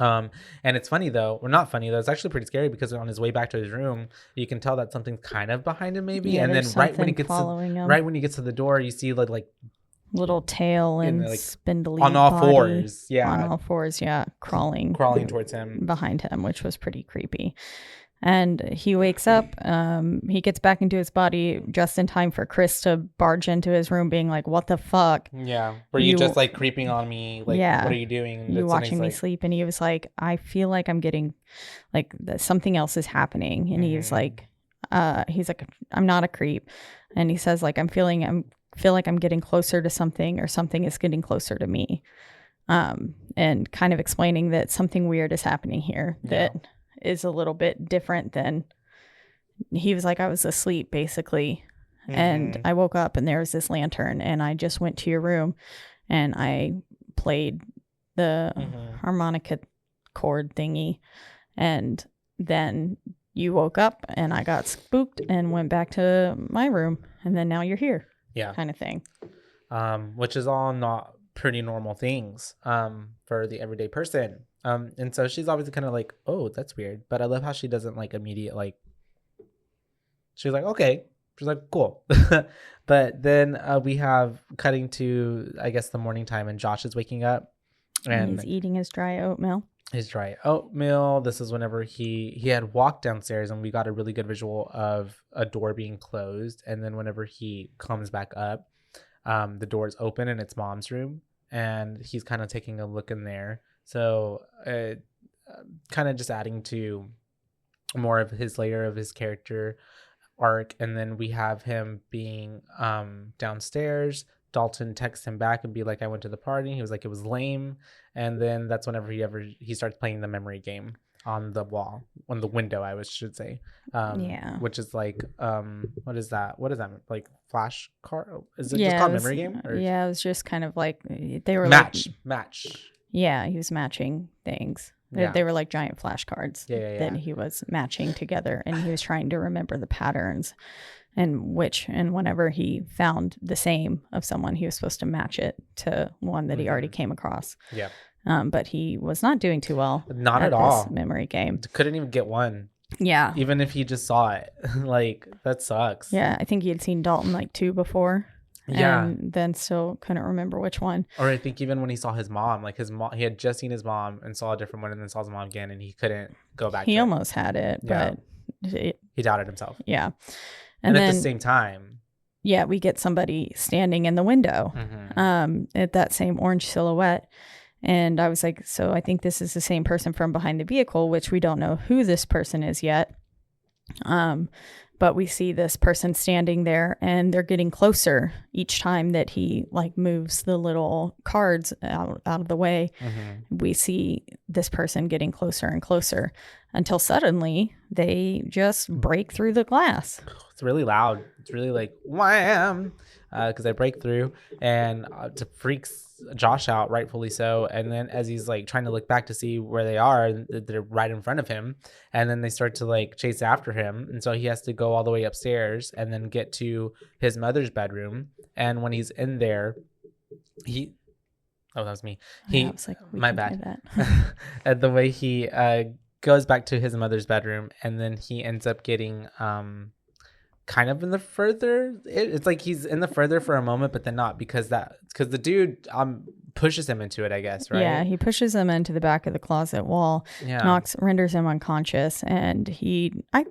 And it's funny though, or not funny though, it's actually pretty scary because on his way back to his room, you can tell that something's kind of behind him maybe. And then right when he gets to the door, you see like little tail and like spindly on all body. fours. Yeah. On all fours. Yeah. Crawling towards him, behind him, which was pretty creepy. And he wakes up, he gets back into his body just in time for Chris to barge into his room being like, what the fuck? Yeah. Were you just like creeping on me? Like, what are you doing? You watching me sleep? And he was like, I feel like I'm getting like something else is happening. And he's like, I'm not a creep. And he says like, feel like I'm getting closer to something or something is getting closer to me. And kind of explaining that something weird is happening here that is a little bit different than he was like, I was asleep basically. And I woke up and there was this lantern and I just went to your room and I played the harmonica chord thingy. And then you woke up and I got spooked and went back to my room. And then now you're here. Yeah. Kind of thing. Which is all not pretty normal things for the everyday person. And so she's obviously kind of like, oh, that's weird. But I love how she doesn't like immediate like, she's like, okay. She's like, cool. But then we have cutting to, I guess, the morning time and Josh is waking up. And he's eating his dry oatmeal. This is whenever he had walked downstairs and we got a really good visual of a door being closed. And then whenever he comes back up, the door is open and it's mom's room. And he's kind of taking a look in there. So kind of just adding to more of his layer of his character arc. And then we have him being downstairs. Dalton texts him back and be like, I went to the party. He was like, it was lame. And then that's whenever he starts playing the memory game on the wall, on the window, should say. Which is like, what is that? What is that? Like flash card? Is it just called memory game? Or? Yeah, it was just kind of like, they were match. Yeah, he was matching things. Yeah. They were like giant flashcards Yeah. that he was matching together, and he was trying to remember the patterns and whenever he found the same of someone, he was supposed to match it to one that he already came across. Yeah. But he was not doing too well. Not at this all. memory game. Couldn't even get one. Yeah. Even if he just saw it. Like, that sucks. Yeah. I think he had seen Dalton like 2 before. Yeah. And then still couldn't remember which one. Or I think even when he saw his mom, like he had just seen his mom and saw a different one and then saw his mom again and he couldn't go back He to almost had it, Yeah. but he doubted himself. yeah. And then at the same time. yeah, we get somebody standing in the window at that same orange silhouette. And I was like, so I think this is the same person from behind the vehicle, which we don't know who this person is yet. But we see this person standing there and they're getting closer each time that he like moves the little cards out of the way. We see this person getting closer and closer until suddenly they just break through the glass. It's really loud. It's really like wham, because I break through and it freaks Josh out, rightfully so. And then as he's like trying to look back to see where they are, they're right in front of him. And then they start to like chase after him. And so he has to go all the way upstairs and then get to his mother's bedroom. And when he's in there, that was me. I was like, My bad. And the way he goes back to his mother's bedroom and then he ends up getting kind of in the further. It's like he's in the further for a moment, but then not because the dude pushes him into it, I guess, right? Yeah, he pushes him into the back of the closet wall, renders him unconscious, and I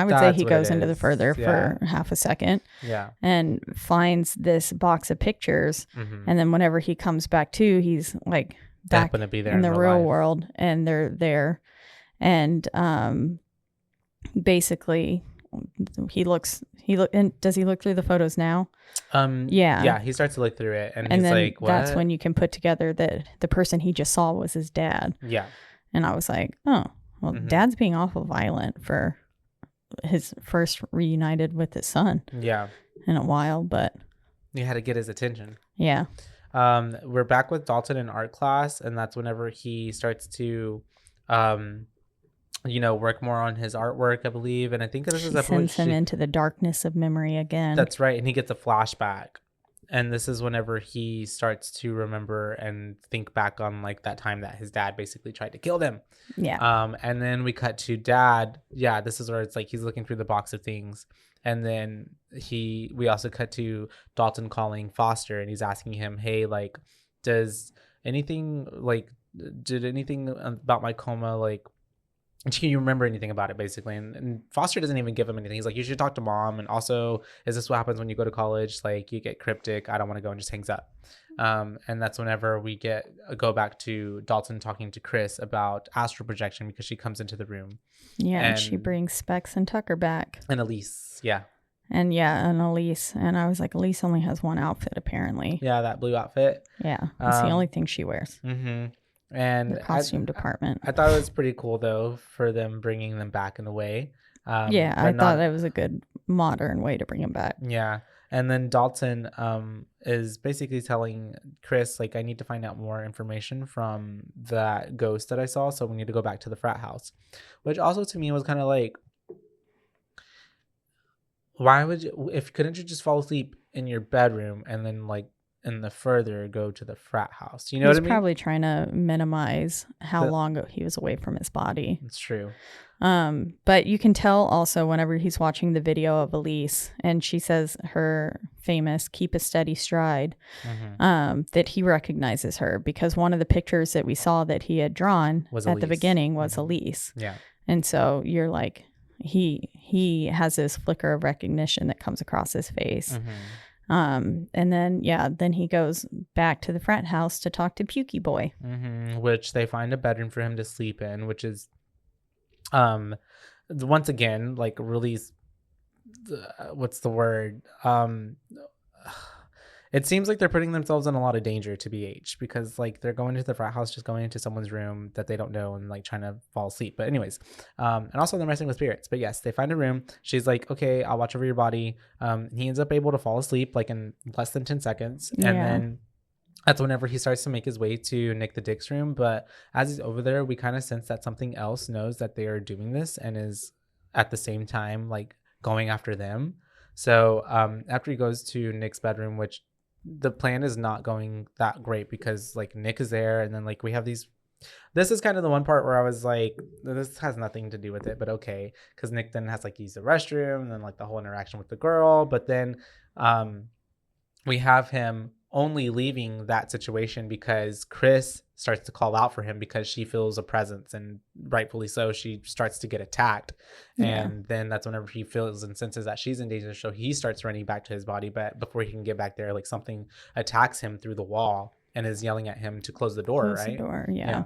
would say he goes into the further for half a second. Yeah. And finds this box of pictures, and then whenever he comes back to, he's like back to be there in the real world, and they're there, and basically does he look through the photos now? Yeah, he starts to look through it and he's then like, what? That's when you can put together that the person he just saw was his dad. Yeah. And I was like, oh, well, Dad's being awful violent for his first reunited with his son. Yeah. In a while, but you had to get his attention. Yeah. We're back with Dalton in art class, and that's whenever he starts to work more on his artwork, I believe. And I think this is a sends him into the darkness of memory again. That's right. And he gets a flashback. And this is whenever he starts to remember and think back on like that time that his dad basically tried to kill them. Yeah. And then we cut to Dad. Yeah, this is where it's like he's looking through the box of things. And then we also cut to Dalton calling Foster, and he's asking him, hey, like, did anything about my coma, like, can you remember anything about it, basically? And Foster doesn't even give him anything. He's like, you should talk to Mom. And also, is this what happens when you go to college? Like, you get cryptic. I don't want to go, and just hangs up. And that's whenever we go back to Dalton talking to Chris about astral projection, because she comes into the room. Yeah, and she brings Specs and Tucker back. And Elise, yeah. And Elise. And I was like, Elise only has one outfit, apparently. Yeah, that blue outfit. Yeah, it's the only thing she wears. Mm-hmm. And the costume department. I thought it was pretty cool, though, for them bringing them back in a way. I thought it was a good modern way to bring him back. Yeah. And then Dalton is basically telling Chris, like, I need to find out more information from that ghost that I saw, so we need to go back to the frat house. Which also to me was kind of like, why would you, couldn't you just fall asleep in your bedroom and then, like, in the further go to the frat house? You know what I mean? He's probably trying to minimize how long he was away from his body. It's true. But you can tell also whenever he's watching the video of Elise, and she says her famous keep a steady stride, that he recognizes her, because one of the pictures that we saw that he had drawn at the beginning was Elise. Yeah. And so you're like, he has this flicker of recognition that comes across his face. And then he goes back to the frat house to talk to Pukey Boy, which they find a bedroom for him to sleep in, which is once again, like, really, what's the word, it seems like they're putting themselves in a lot of danger to BH, because like they're going to the frat house, just going into someone's room that they don't know and like trying to fall asleep. But anyways, and also they're messing with spirits. But yes, they find a room. She's like, okay, I'll watch over your body. He ends up able to fall asleep like in less than 10 seconds. And then That's whenever he starts to make his way to Nick the Dick's room. But as he's over there, we kind of sense that something else knows that they are doing this and is at the same time like going after them. So after he goes to Nick's bedroom, which the plan is not going that great because like Nick is there, and then like we have these. This is kind of the one part where I was like, this has nothing to do with it, but okay, because Nick then has like to use the restroom, and then like the whole interaction with the girl, but then we have him only leaving that situation because Chris starts to call out for him because she feels a presence, and rightfully so. She starts to get attacked, and then that's whenever he feels and senses that she's in danger, so he starts running back to his body. But before he can get back there, like something attacks him through the wall and is yelling at him to close the door. Close the door, yeah.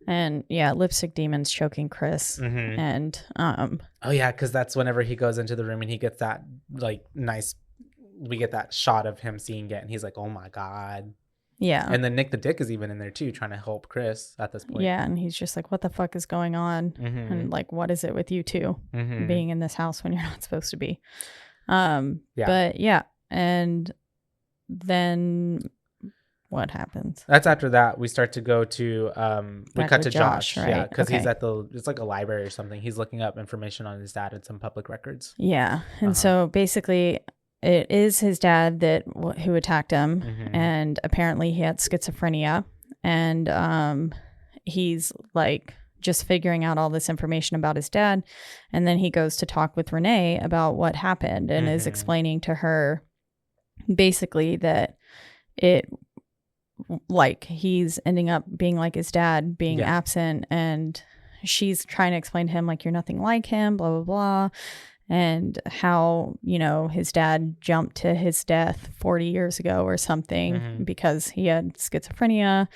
And lipstick demon's choking Chris, and oh yeah, because that's whenever he goes into the room and he gets that like nice. We get that shot of him seeing it, and he's like, "Oh my god!" Yeah. And then Nick the Dick is even in there too, trying to help Chris at this point. Yeah, and he's just like, "What the fuck is going on?" And like, "What is it with you two being in this house when you're not supposed to be?" But yeah, and then what happens? That's after that we start to go to we cut to Josh, right? Yeah, because he's at it's like a library or something. He's looking up information on his dad and some public records. Yeah, and so basically. It is his dad who attacked him, and apparently he had schizophrenia, and he's like just figuring out all this information about his dad, and then he goes to talk with Renee about what happened and is explaining to her basically that it like he's ending up being like his dad, being absent, and she's trying to explain to him like you're nothing like him, blah blah blah. And how, his dad jumped to his death 40 years ago or something because he had schizophrenia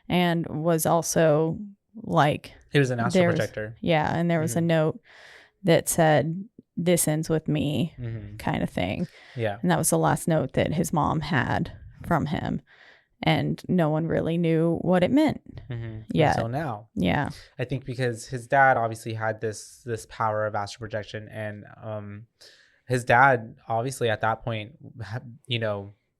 and was also like... He was an astral projector. Yeah, and there was a note that said, "This ends with me," kind of thing. Yeah. And that was the last note that his mom had from him. And no one really knew what it meant. Yeah. Until now. Yeah. I think because his dad obviously had this power of astral projection, and his dad obviously at that point,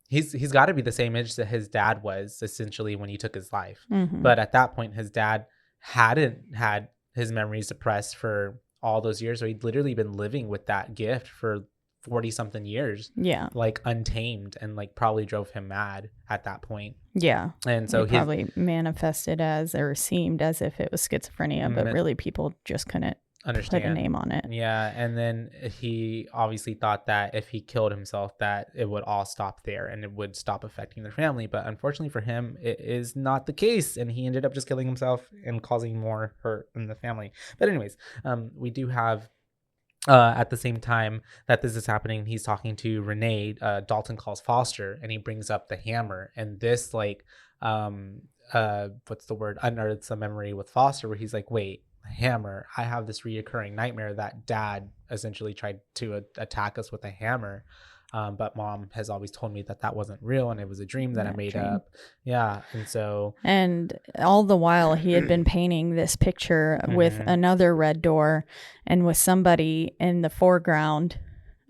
he's got to be the same age that his dad was essentially when he took his life. But at that point, his dad hadn't had his memories suppressed for all those years, so he'd literally been living with that gift for 40 something years, like untamed, and like probably drove him mad at that point. And so he probably manifested as or seemed as if it was schizophrenia, but really people just couldn't understand, put a name on it. And then he obviously thought that if he killed himself that it would all stop there and it would stop affecting their family, but unfortunately for him it is not the case, and he ended up just killing himself and causing more hurt in the family. But anyways, we do have at the same time that this is happening, he's talking to Renee. Dalton calls Foster, and he brings up the hammer, and this like what's the word, unearths a memory with Foster where he's like, wait, hammer, I have this reoccurring nightmare that dad essentially tried to attack us with a hammer, but mom has always told me that wasn't real and it was a dream that I made up. And all the while he had been painting this picture with another red door and with somebody in the foreground,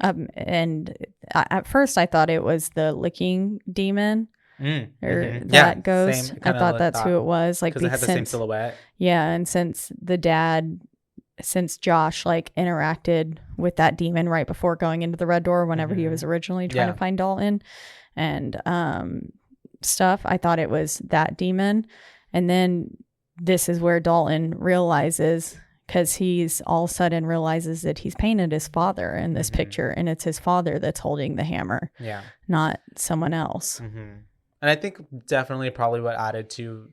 and at first I thought it was the licking demon that ghost. I thought that's who it was, like, because it had the same silhouette. And since Josh like interacted with that demon right before going into the red door whenever he was originally trying to find Dalton and stuff, I thought it was that demon. And then this is where Dalton realizes, because he's all of a sudden realizes that he's painted his father in this picture, and it's his father that's holding the hammer, not someone else. And I think definitely probably what added to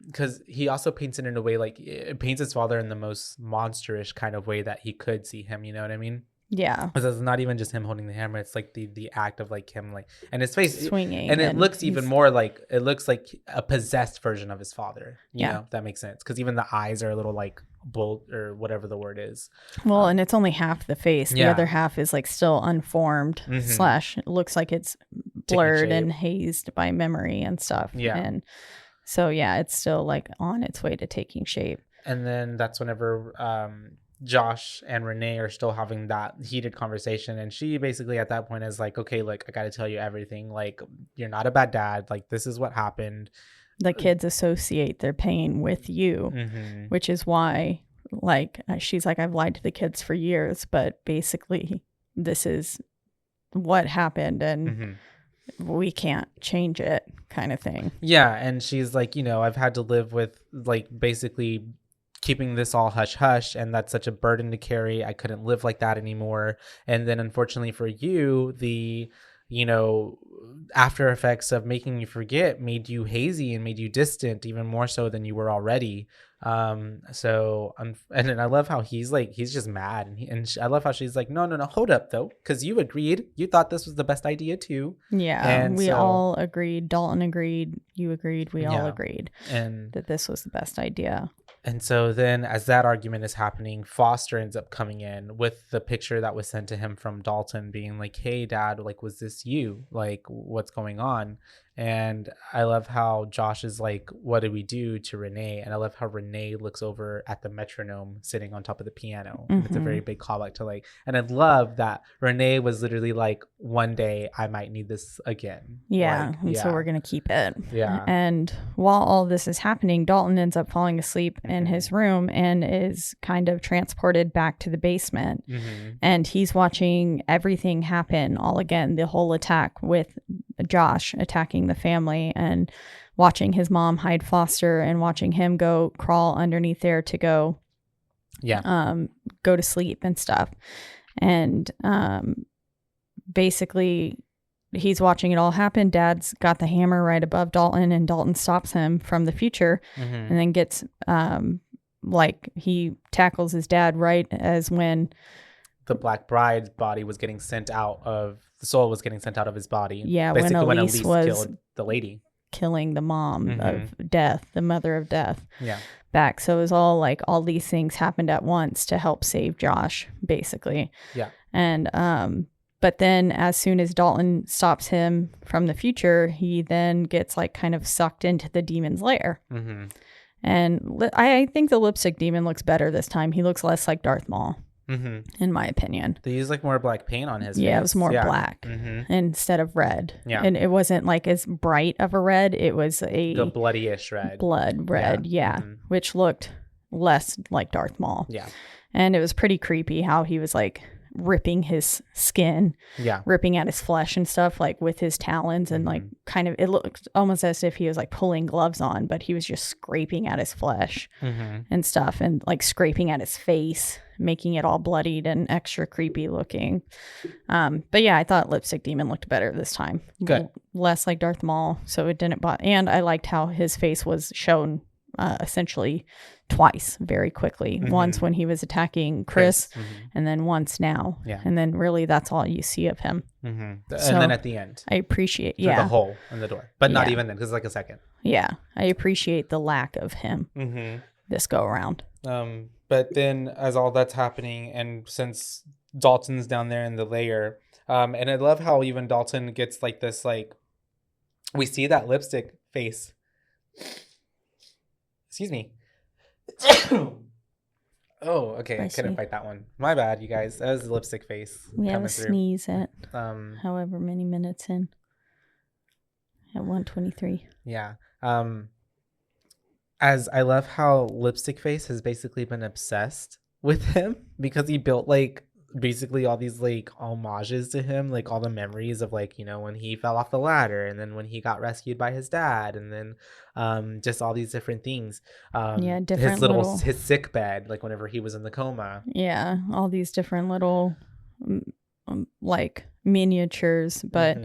because he also paints it in a way, like it paints his father in the most monsterish kind of way that he could see him, you know what I mean? Yeah. Because it's not even just him holding the hammer, it's like the act of like him like, and his face swinging, and it looks even more like, it looks like a possessed version of his father, you know, if that makes sense, because even the eyes are a little like bolt or whatever the word is. Well, and it's only half the face, the other half is like still unformed / looks like it's blurred and hazed by memory and stuff. And so it's still like on its way to taking shape. And then that's whenever Josh and Renee are still having that heated conversation, and she basically at that point is like, okay, like I gotta tell you everything, like you're not a bad dad, like this is what happened. The kids associate their pain with you, which is why, like, she's like, I've lied to the kids for years, but basically this is what happened and we can't change it, kind of thing. Yeah, and she's like, you know, I've had to live with like basically keeping this all hush hush, and that's such a burden to carry. I couldn't live like that anymore. And then unfortunately for you, the, you know, after effects of making you forget made you hazy and made you distant even more so than you were already. And then I love how he's just mad, and I love how she's like, no, hold up though, because you agreed, you thought this was the best idea too. Yeah, and we all agreed. Dalton agreed, you agreed, we all agreed, and that this was the best idea. And so then as that argument is happening, Foster ends up coming in with the picture that was sent to him from Dalton being like, hey, Dad, like, was this you? Like, what's going on? And I love how Josh is like, what did we do to Renee? And I love how Renee looks over at the metronome sitting on top of the piano. It's a very big callback to like, and I love that Renee was literally like, one day I might need this again. Yeah. Like, and so we're going to keep it. Yeah. And while all this is happening, Dalton ends up falling asleep in his room and is kind of transported back to the basement. And he's watching everything happen all again, the whole attack with Josh attacking the family and watching his mom hide Foster and watching him go crawl underneath there to go go to sleep and stuff. And basically he's watching it all happen. Dad's got the hammer right above Dalton, and Dalton stops him from the future and then gets like he tackles his dad right as when the Black Bride's body was getting sent out of, the soul was getting sent out of his body. Yeah, basically when Elise was killed the lady, killing the mom of death, the mother of death. Yeah. Back. So it was all like all these things happened at once to help save Josh, basically. Yeah. And but then as soon as Dalton stops him from the future, he then gets like kind of sucked into the demon's lair. And I think the lipstick demon looks better this time. He looks less like Darth Maul. In my opinion, they used like more black paint on his face. It was more black instead of red. Yeah, and it wasn't like as bright of a red. It was a bloodyish red, blood red, which looked less like Darth Maul. Yeah, and it was pretty creepy how he was like ripping his skin, ripping at his flesh and stuff, like with his talons, and like kind of it looked almost as if he was like pulling gloves on, but he was just scraping at his flesh and stuff, and like scraping at his face, making it all bloodied and extra creepy looking. But yeah, I thought Lipstick Demon looked better this time. Good. Less like Darth Maul, so it didn't bother. And I liked how his face was shown essentially twice very quickly. Once when he was attacking Chris. And then once now. Yeah. And then really that's all you see of him. And then at the end. I appreciate, the hole in the door. But not even then, because it's like a second. Yeah. I appreciate the lack of him this go around. But then as all that's happening, and since Dalton's down there in the lair, and I love how even Dalton gets like this, like, we see that lipstick face. Excuse me. Oh, okay. I couldn't fight that one. My bad, you guys. That was the lipstick face. We have a sneeze at however many minutes in. At 1:23. Yeah. As I love how Lipstick Face has basically been obsessed with him, because he built like basically all these like homages to him, like all the memories of like, you know, when he fell off the ladder, and then when he got rescued by his dad, and then just all these different things. Different his sick bed, like whenever he was in the coma. Yeah, all these different little like miniatures, but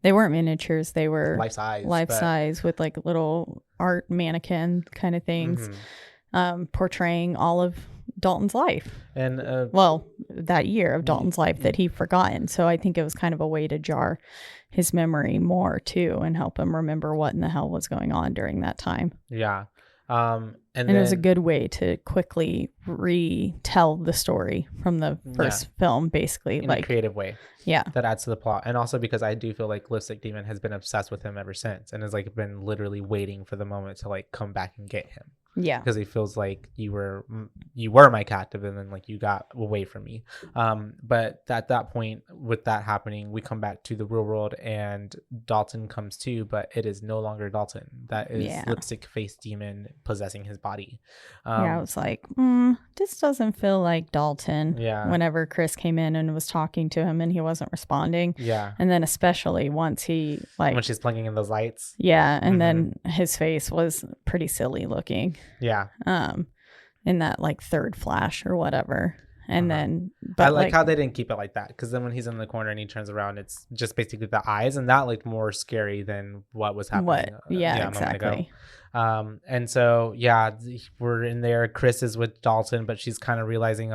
they weren't miniatures, they were life size with like little art mannequin kind of things, portraying all of Dalton's life, and that year of Dalton's life that he'd forgotten. So I think it was kind of a way to jar his memory more too, and help him remember what in the hell was going on during that time. Yeah. And it was a good way to quickly retell the story from the first film, basically, in like a creative way. Yeah, that adds to the plot. And also because I do feel like Lipstick Demon has been obsessed with him ever since, and has like been literally waiting for the moment to like come back and get him. Yeah. because he feels like you were my captive, and then like you got away from me. But at that point, with that happening, we come back to the real world, and Dalton comes too, but it is no longer Dalton. That is lipstick face demon possessing his body. I was like, this doesn't feel like Dalton. Yeah. Whenever Chris came in and was talking to him and he wasn't responding. Yeah. And then especially once he like when she's plugging in those lights. Yeah, and then his face was pretty silly looking. Yeah. In that like third flash or whatever. And then but I like how they didn't keep it like that, because then when he's in the corner and he turns around, it's just basically the eyes, and that looked more scary than what was happening. Exactly. And so we're in there. Chris is with Dalton, but she's kind of realizing,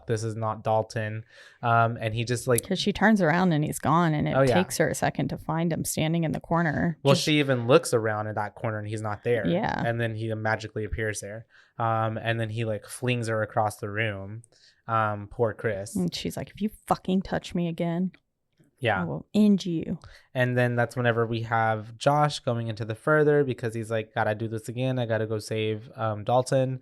this is not Dalton. And he just like, because she turns around and he's gone, and it takes her a second to find him standing in the corner. Well, she even looks around in that corner and he's not there. Yeah. And then he magically appears there. And then he like flings her across the room. Poor Chris. And she's like, if you fucking touch me again, I will end you. And then that's whenever we have Josh going into the further, because he's like, gotta do this again. I gotta go save Dalton,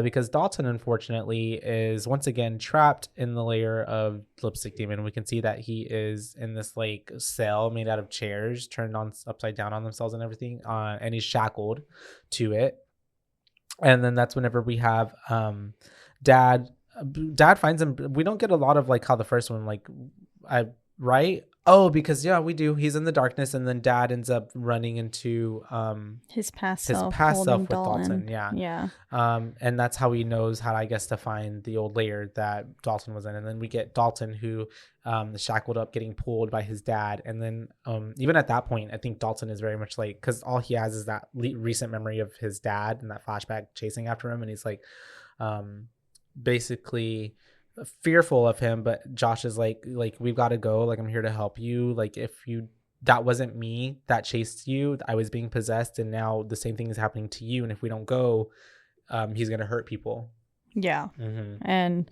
because Dalton, unfortunately, is once again trapped in the layer of lipstick demon. We can see that he is in this like cell made out of chairs turned on upside down on themselves and everything, and he's shackled to it. And then that's whenever we have Dad finds him. We don't get a lot of like how the first one, like right? Oh, because we do. He's in the darkness, and then Dad ends up running into his past self with Dalton. Yeah. And that's how he knows how, I guess, to find the old layer that Dalton was in. And then we get Dalton, who is shackled up, getting pulled by his dad. And then even at that point, I think Dalton is very much like, because all he has is that recent memory of his dad and that flashback chasing after him, and he's like basically fearful of him. But Josh is like we've got to go, like I'm here to help you, like that wasn't me that chased you, I was being possessed, and now the same thing is happening to you, and if we don't go, he's gonna hurt people. And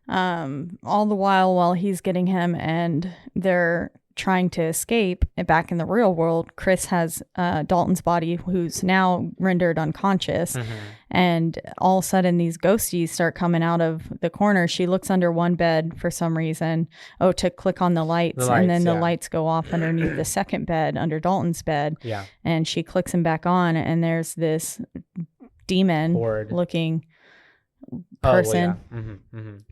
all the while he's getting him and they're trying to escape back in the real world, Chris has Dalton's body, who's now rendered unconscious. And all of a sudden these ghosties start coming out of the corner. She looks under one bed for some reason, to click on the lights, and then the lights go off underneath the second bed under Dalton's bed. And she clicks him back on, and there's this demon looking person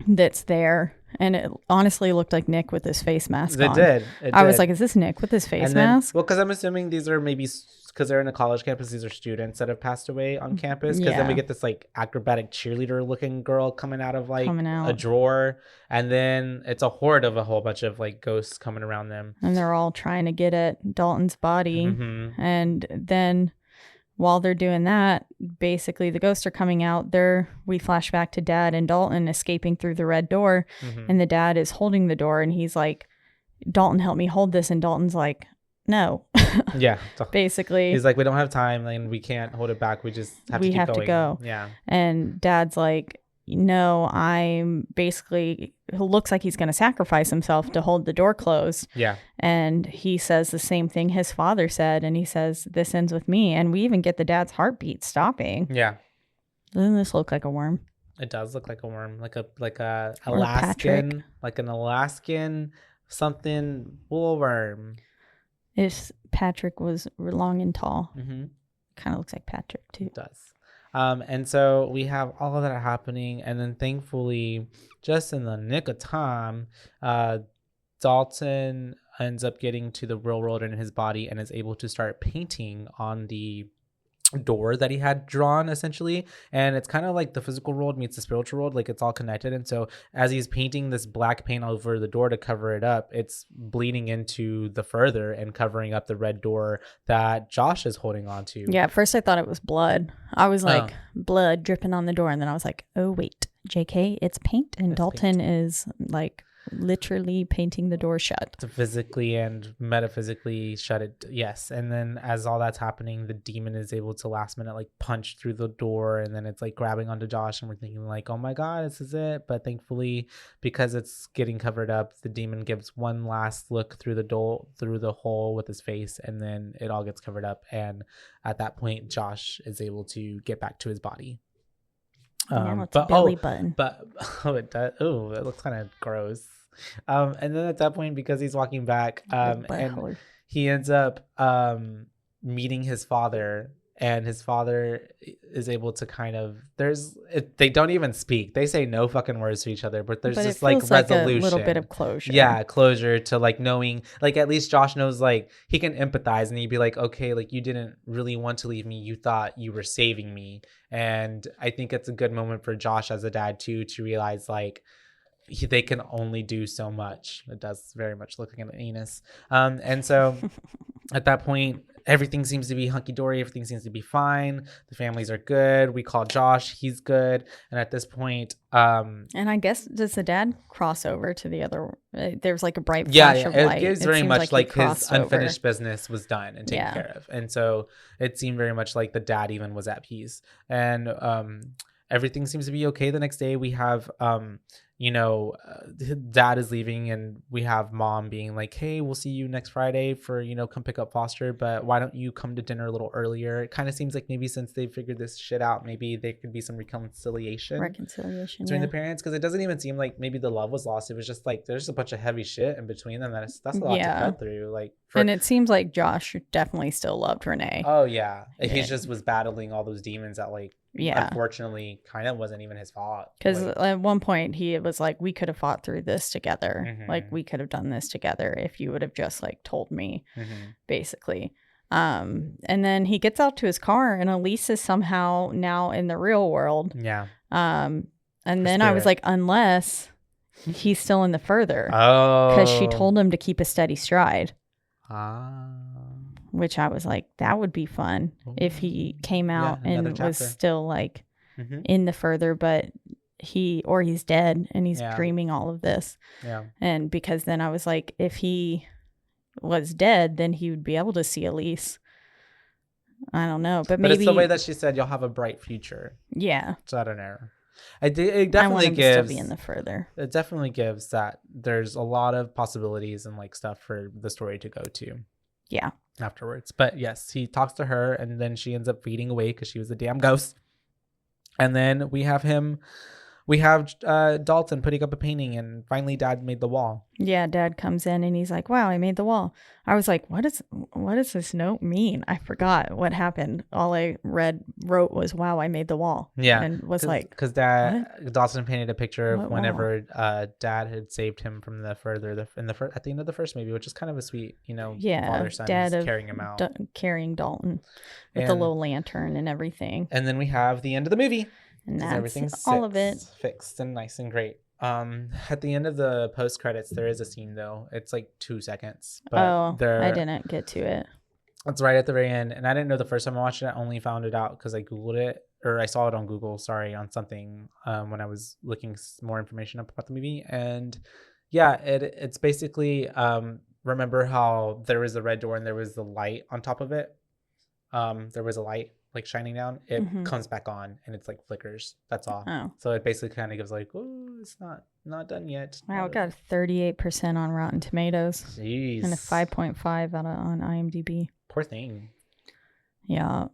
that's there, and it honestly looked like Nick with his face mask on. It did. I was like, is this Nick with his face mask? Well, because I'm assuming these are maybe, because they're in a college campus, these are students that have passed away on campus, because then we get this like acrobatic cheerleader looking girl coming out of like a drawer, and then it's a horde of a whole bunch of like ghosts coming around them, and they're all trying to get at Dalton's body. And then while they're doing that, basically the ghosts are coming out. We flash back to Dad and Dalton escaping through the red door, and the dad is holding the door, and he's like, Dalton, help me hold this. And Dalton's like, no. Basically. He's like, we don't have time, and we can't hold it back. We just have to keep going. to go. Yeah. And Dad's like, no, I'm basically, it looks like he's going to sacrifice himself to hold the door closed. Yeah. And he says the same thing his father said. And he says, this ends with me. And we even get the dad's heartbeat stopping. Yeah. Doesn't this look like a worm? It does look like a worm, like a Alaskan, like an Alaskan something woolworm. If Patrick was long and tall, kind of looks like Patrick too. It does. And so we have all of that happening, and then thankfully, just in the nick of time, Dalton ends up getting to the real world in his body and is able to start painting on the door that he had drawn, essentially. And it's kind of like the physical world meets the spiritual world, like it's all connected. And so as he's painting this black paint over the door to cover it up, it's bleeding into the further and covering up the red door that Josh is holding on to. Yeah, at first I thought it was blood. I was like, blood dripping on the door, and then I was like, oh wait, JK, it's paint, and It's Dalton is like literally painting the door shut. To physically and metaphysically shut it. Yes. And then as all that's happening, the demon is able to last minute like punch through the door, and then it's like grabbing onto Josh, and we're thinking like, oh my God, this is it. But thankfully, because it's getting covered up, the demon gives one last look through the door, through the hole with his face, and then it all gets covered up. And at that point, Josh is able to get back to his body. Now it's a belly button. But it does. Oh, that looks kind of gross. And then at that point, because he's walking back, and he ends up meeting his father, and his father is able to kind of they don't even speak. They say no fucking words to each other, but there's just like resolution, like a little bit of closure. Yeah, closure to like knowing, like at least Josh knows, like he can empathize, and he'd be like, okay, like you didn't really want to leave me. You thought you were saving me. And I think it's a good moment for Josh as a dad too, to realize like they can only do so much. It does very much look like an anus. And so at that point, everything seems to be hunky-dory. Everything seems to be fine. The families are good. We call Josh. He's good. And at this point... and I guess, does the dad cross over to the other... there's like a bright flash of light. It gives very much like his unfinished business was done and taken care of. And so it seemed very much like the dad even was at peace. And everything seems to be okay. The next day we have... dad is leaving, and we have mom being like, hey, we'll see you next Friday for, come pick up Foster, but why don't you come to dinner a little earlier? It kind of seems like maybe since they figured this shit out, maybe there could be some reconciliation between the parents, because it doesn't even seem like maybe the love was lost. It was just like there's a bunch of heavy shit in between them. That's a lot to cut through. And it seems like Josh definitely still loved Renee. Oh yeah, he just was battling all those demons that unfortunately kind of wasn't even his fault, because at one point he was like, we could have fought through this together. Mm-hmm. Like we could have done this together if you would have just like told me, basically. And then he gets out to his car, and Elise is somehow now in the real world. And then I was like, unless he's still in the further, because she told him to keep a steady stride. Which I was like, that would be fun if he came out and was still like in the further, but he's dead and he's dreaming all of this. And because then I was like, if he was dead, then he would be able to see Elise. I don't know, but maybe it's the way that she said, you'll have a bright future. Yeah. So I don't know. It definitely gives. To be in the further. It definitely gives that there's a lot of possibilities and like stuff for the story to go to. Yeah. Afterwards, but yes, he talks to her, and then she ends up fading away because she was a damn ghost. And then we have Dalton putting up a painting, and finally Dad made the wall. Yeah, Dad comes in and he's like, wow, I made the wall. I was like, what does this note mean? I forgot what happened. All I wrote was, wow, I made the wall. Yeah. And was like, because Dalton painted a picture of whenever Dad had saved him from the further at the end of the first movie, which is kind of a sweet, father son Dad carrying him out, carrying Dalton with the little lantern and everything. And then we have the end of the movie. And that's everything's all of it fixed and nice and great. At the end of the post credits, there is a scene though. It's like 2 seconds. But I didn't get to it. It's right at the very end, and I didn't know the first time I watched it. I only found it out because I googled it, or I saw it on Google. On something when I was looking more information up about the movie. And yeah, it's basically remember how there was the red door and there was the light on top of it. There was a light like shining down. It comes back on and it's like flickers. That's all. So it basically kind of gives like, oh, it's not done yet. Wow, it got 38% on Rotten Tomatoes. Jeez. And a 5.5 on IMDb. Poor thing. Yeah,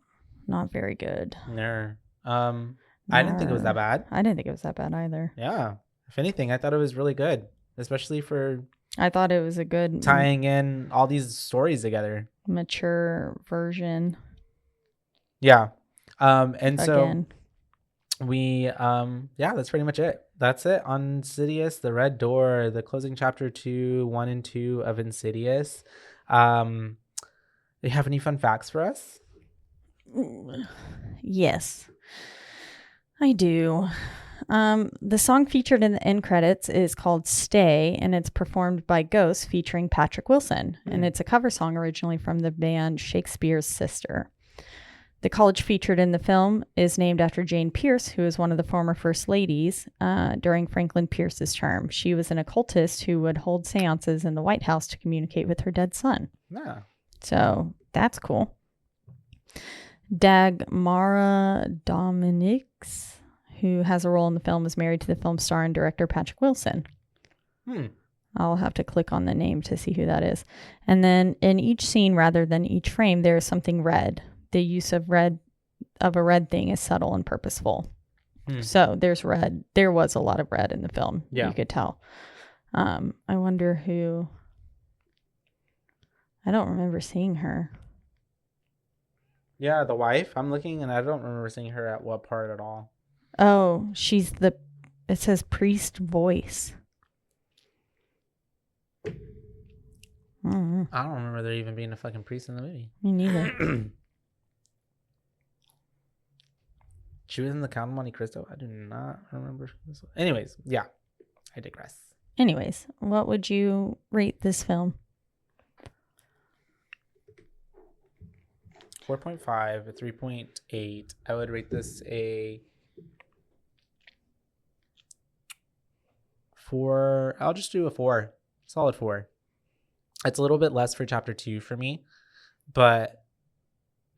not very good. No. I didn't think it was that bad. I didn't think it was that bad either. Yeah. If anything, I thought it was really good, especially for I thought it was a good tying in all these stories together. Mature version. Yeah. And so we that's pretty much it. That's it on Insidious, The Red Door, the closing chapter 1 and 2 of Insidious. Do you have any fun facts for us? Yes, I do. The song featured in the end credits is called Stay, and it's performed by Ghost featuring Patrick Wilson. And it's a cover song originally from the band Shakespeare's Sister. The college featured in the film is named after Jane Pierce, who is one of the former first ladies during Franklin Pierce's term. She was an occultist who would hold seances in the White House to communicate with her dead son. Yeah. So that's cool. Dagmara Dominics, who has a role in the film, is married to the film star and director Patrick Wilson. I'll have to click on the name to see who that is. And then in each scene, rather than each frame, there is something red. The use of a red thing is subtle and purposeful. So there's red. There was a lot of red in the film. Yeah. You could tell. I wonder who. I don't remember seeing her. Yeah, the wife. I'm looking and I don't remember seeing her at what part at all. Oh, she's the. It says priest voice. I don't remember there even being a fucking priest in the movie. Me neither. She was in the Count of Monte Cristo. I do not remember this one. Anyways, yeah, I digress. Anyways, what would you rate this film? 4.5, a 3.8. I would rate this a 4. I'll just do a 4. Solid 4. It's a little bit less for chapter 2 for me, but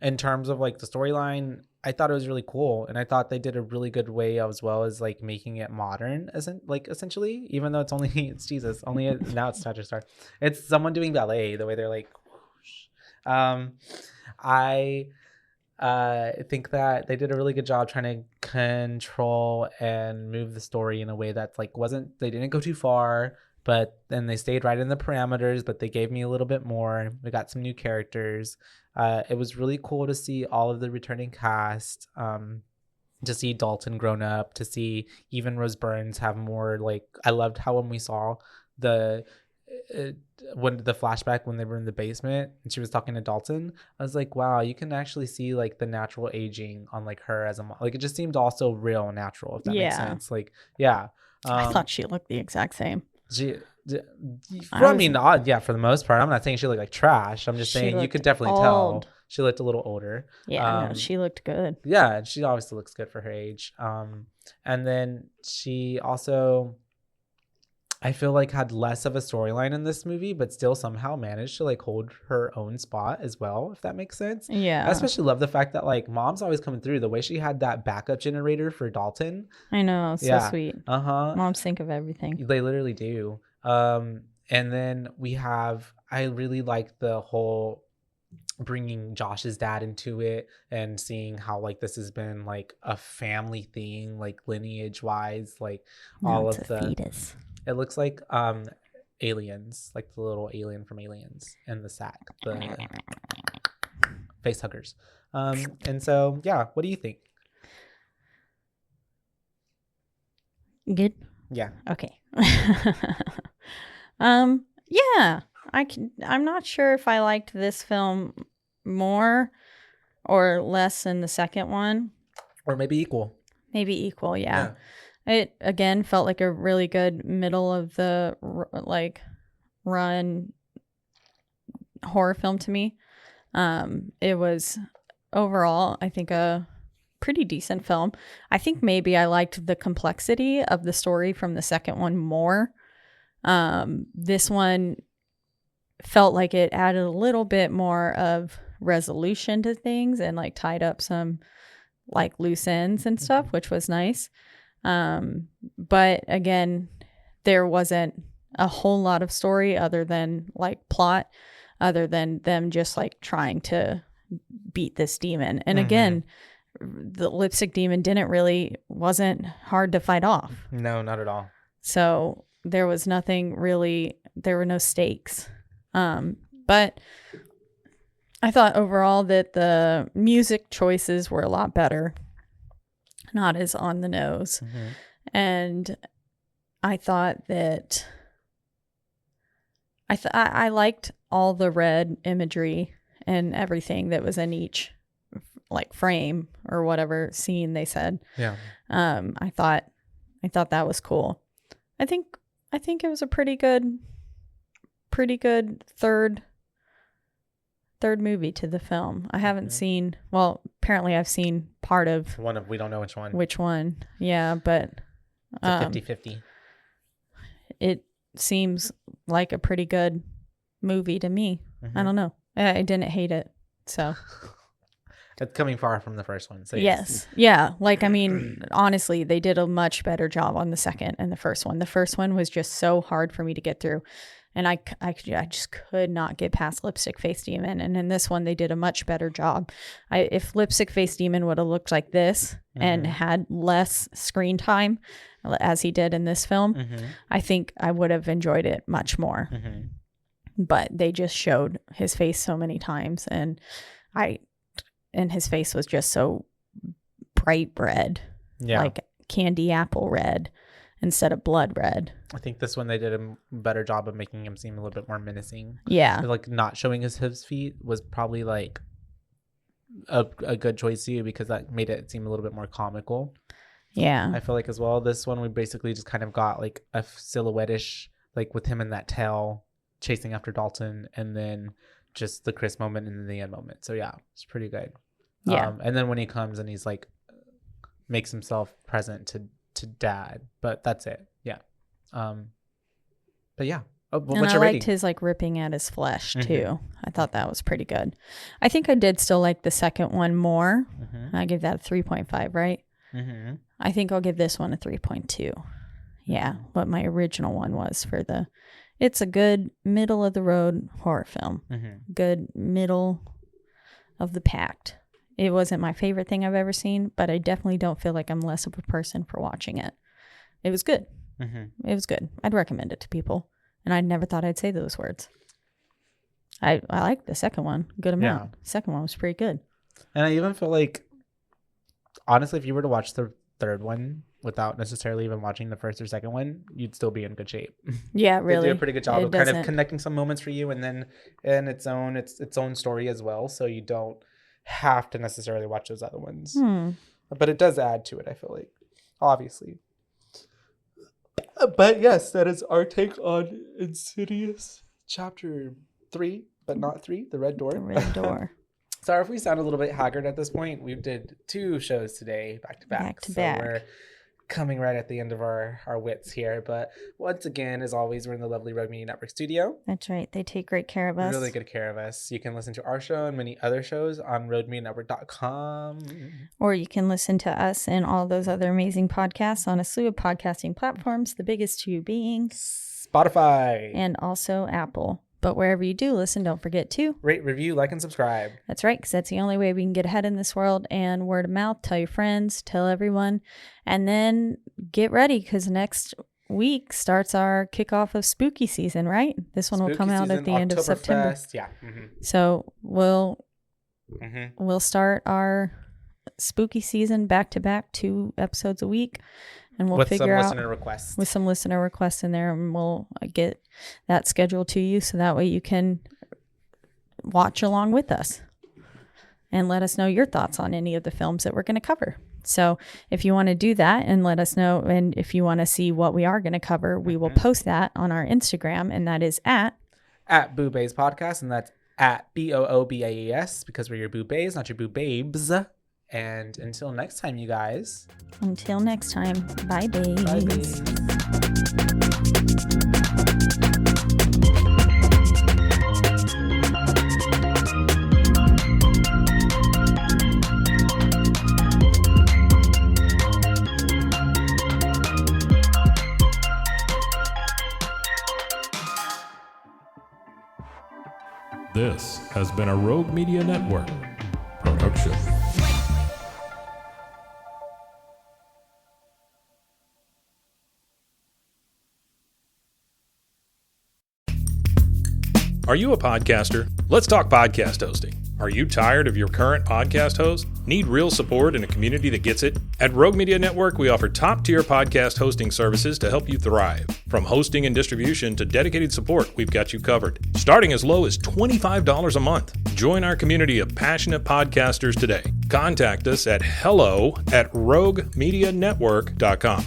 in terms of like the storyline, I thought it was really cool, and I thought they did a really good way as well as like making it modern, essentially, even though it's Jesus, now it's Patrick Star. It's someone doing ballet, the way they're like whoosh. I think that they did a really good job trying to control and move the story in a way that's like they didn't go too far, but then they stayed right in the parameters, but they gave me a little bit more. We got some new characters. It was really cool to see all of the returning cast, to see Dalton grown up, to see even Rose Byrne have more, like, I loved how when we saw when the flashback when they were in the basement and she was talking to Dalton, I was like, wow, you can actually see like the natural aging on like her as a mom. Like it just seemed also real and natural, if that makes sense. Like, yeah. I thought she looked the exact same. For the most part. I'm not saying she looked like trash. I'm just saying you could definitely tell she looked a little older. Yeah, no, she looked good. Yeah, and she obviously looks good for her age. And then she also, I feel like, had less of a storyline in this movie, but still somehow managed to like hold her own spot as well, if that makes sense. Yeah. I especially love the fact that like Mom's always coming through. The way she had that backup generator for Dalton. I know, so sweet. Moms think of everything. They literally do. And then I really like the whole bringing Josh's dad into it and seeing how like this has been like a family thing, like lineage wise, like all of the fetus. It looks like aliens, like the little alien from Aliens and the sack, the face huggers. And so, yeah, what do you think? Good. Yeah. Okay. Yeah, I'm not sure if I liked this film more or less than the second one. Or maybe equal. Maybe equal, yeah. It, again, felt like a really good middle of the, like, run horror film to me. It was, overall, I think, a pretty decent film. I think maybe I liked the complexity of the story from the second one more. This one felt like it added a little bit more of resolution to things and, like, tied up some, like, loose ends and stuff, which was nice. But again, there wasn't a whole lot of story other than like plot, other than them just like trying to beat this demon. And again, the lipstick demon wasn't hard to fight off. No, not at all. So there was nothing really, there were no stakes. But I thought overall that the music choices were a lot better. Not as on the nose. And I thought that I liked all the red imagery and everything that was in each like frame or whatever scene they said. Yeah. I thought that was cool. I think it was a pretty good third third movie to the film. I haven't seen, well, apparently I've seen part of One of, we don't know which one. which one. Yeah, but It's a 50-50. it seems like a pretty good movie to me. Mm-hmm. I don't know. I didn't hate it. So It's coming far from the first one. So yes. Yeah. Like, I mean, honestly, they did a much better job on the second and the first one. The first one was just so hard for me to get through. And I just could not get past Lipstick Face Demon. And in this one, they did a much better job. If Lipstick Face Demon would have looked like this and had less screen time, as he did in this film, I think I would have enjoyed it much more. But they just showed his face so many times, and his face was just so bright red, like candy apple red instead of blood red. I think this one they did a better job of making him seem a little bit more menacing. Yeah. Like not showing his feet was probably like a good choice too, because that made it seem a little bit more comical. Yeah. I feel like as well, this one we basically just kind of got like a silhouette-ish, like with him in that tail chasing after Dalton, and then just the Chris moment and then the end moment. So yeah, it's pretty good. Yeah. And then when he comes and he's like makes himself present to dad, but that's it. Yeah. But yeah. Oh, and I liked his like ripping at his flesh too. I thought that was pretty good. I think I did still like the second one more. I give that a 3.5, right? I think I'll give this one a 3.2. Yeah, what my original one was for the. It's a good middle of the road horror film. Good middle of the pack. It wasn't my favorite thing I've ever seen, but I definitely don't feel like I'm less of a person for watching it. It was good. It was good. I'd recommend it to people. And I never thought I'd say those words. I liked the second one a good amount. The second one was pretty good. And I even feel like, honestly, if you were to watch the third one without necessarily even watching the first or second one, you'd still be in good shape. Yeah, really. They do a pretty good job of kind of connecting some moments for you, and then in its own story as well. So you don't have to necessarily watch those other ones. But it does add to it, I feel like, obviously. But yes, that is our take on Insidious Chapter 3, but not 3, The Red Door. The Red Door. Sorry if we sound a little bit haggard at this point. We did 2 shows today, back to back. So we're coming right at the end of our wits here. But once again, as always, we're in the lovely Rogue Media Network studio. That's right. They take great care of us. Really good care of us. You can listen to our show and many other shows on roguemedianetwork.com. Or you can listen to us and all those other amazing podcasts on a slew of podcasting platforms, the biggest 2 being Spotify and also Apple. But wherever you do listen, don't forget to rate, review, like, and subscribe. That's right, because that's the only way we can get ahead in this world. And word of mouth, tell your friends, tell everyone. And then get ready, because next week starts our kickoff of spooky season, right? This one will come out at the end of September. Yeah. So we'll start our spooky season back to back, 2 episodes a week. And we'll figure out with some listener requests in there, and we'll get that scheduled to you so that way you can watch along with us and let us know your thoughts on any of the films that we're going to cover. So if you want to do that and let us know, and if you want to see what we are going to cover, we will post that on our Instagram, and that is at BooBaes Podcast, and that's at BOOBAES, because we're your BooBaes, not your BooBabes. And until next time, you guys. Until next time. Bye, babes. Bye, babes. This has been a Rogue Media Network production. Are you a podcaster? Let's talk podcast hosting. Are you tired of your current podcast host? Need real support in a community that gets it? At Rogue Media Network, we offer top-tier podcast hosting services to help you thrive. From hosting and distribution to dedicated support, we've got you covered. Starting as low as $25 a month. Join our community of passionate podcasters today. Contact us at hello@roguemedianetwork.com.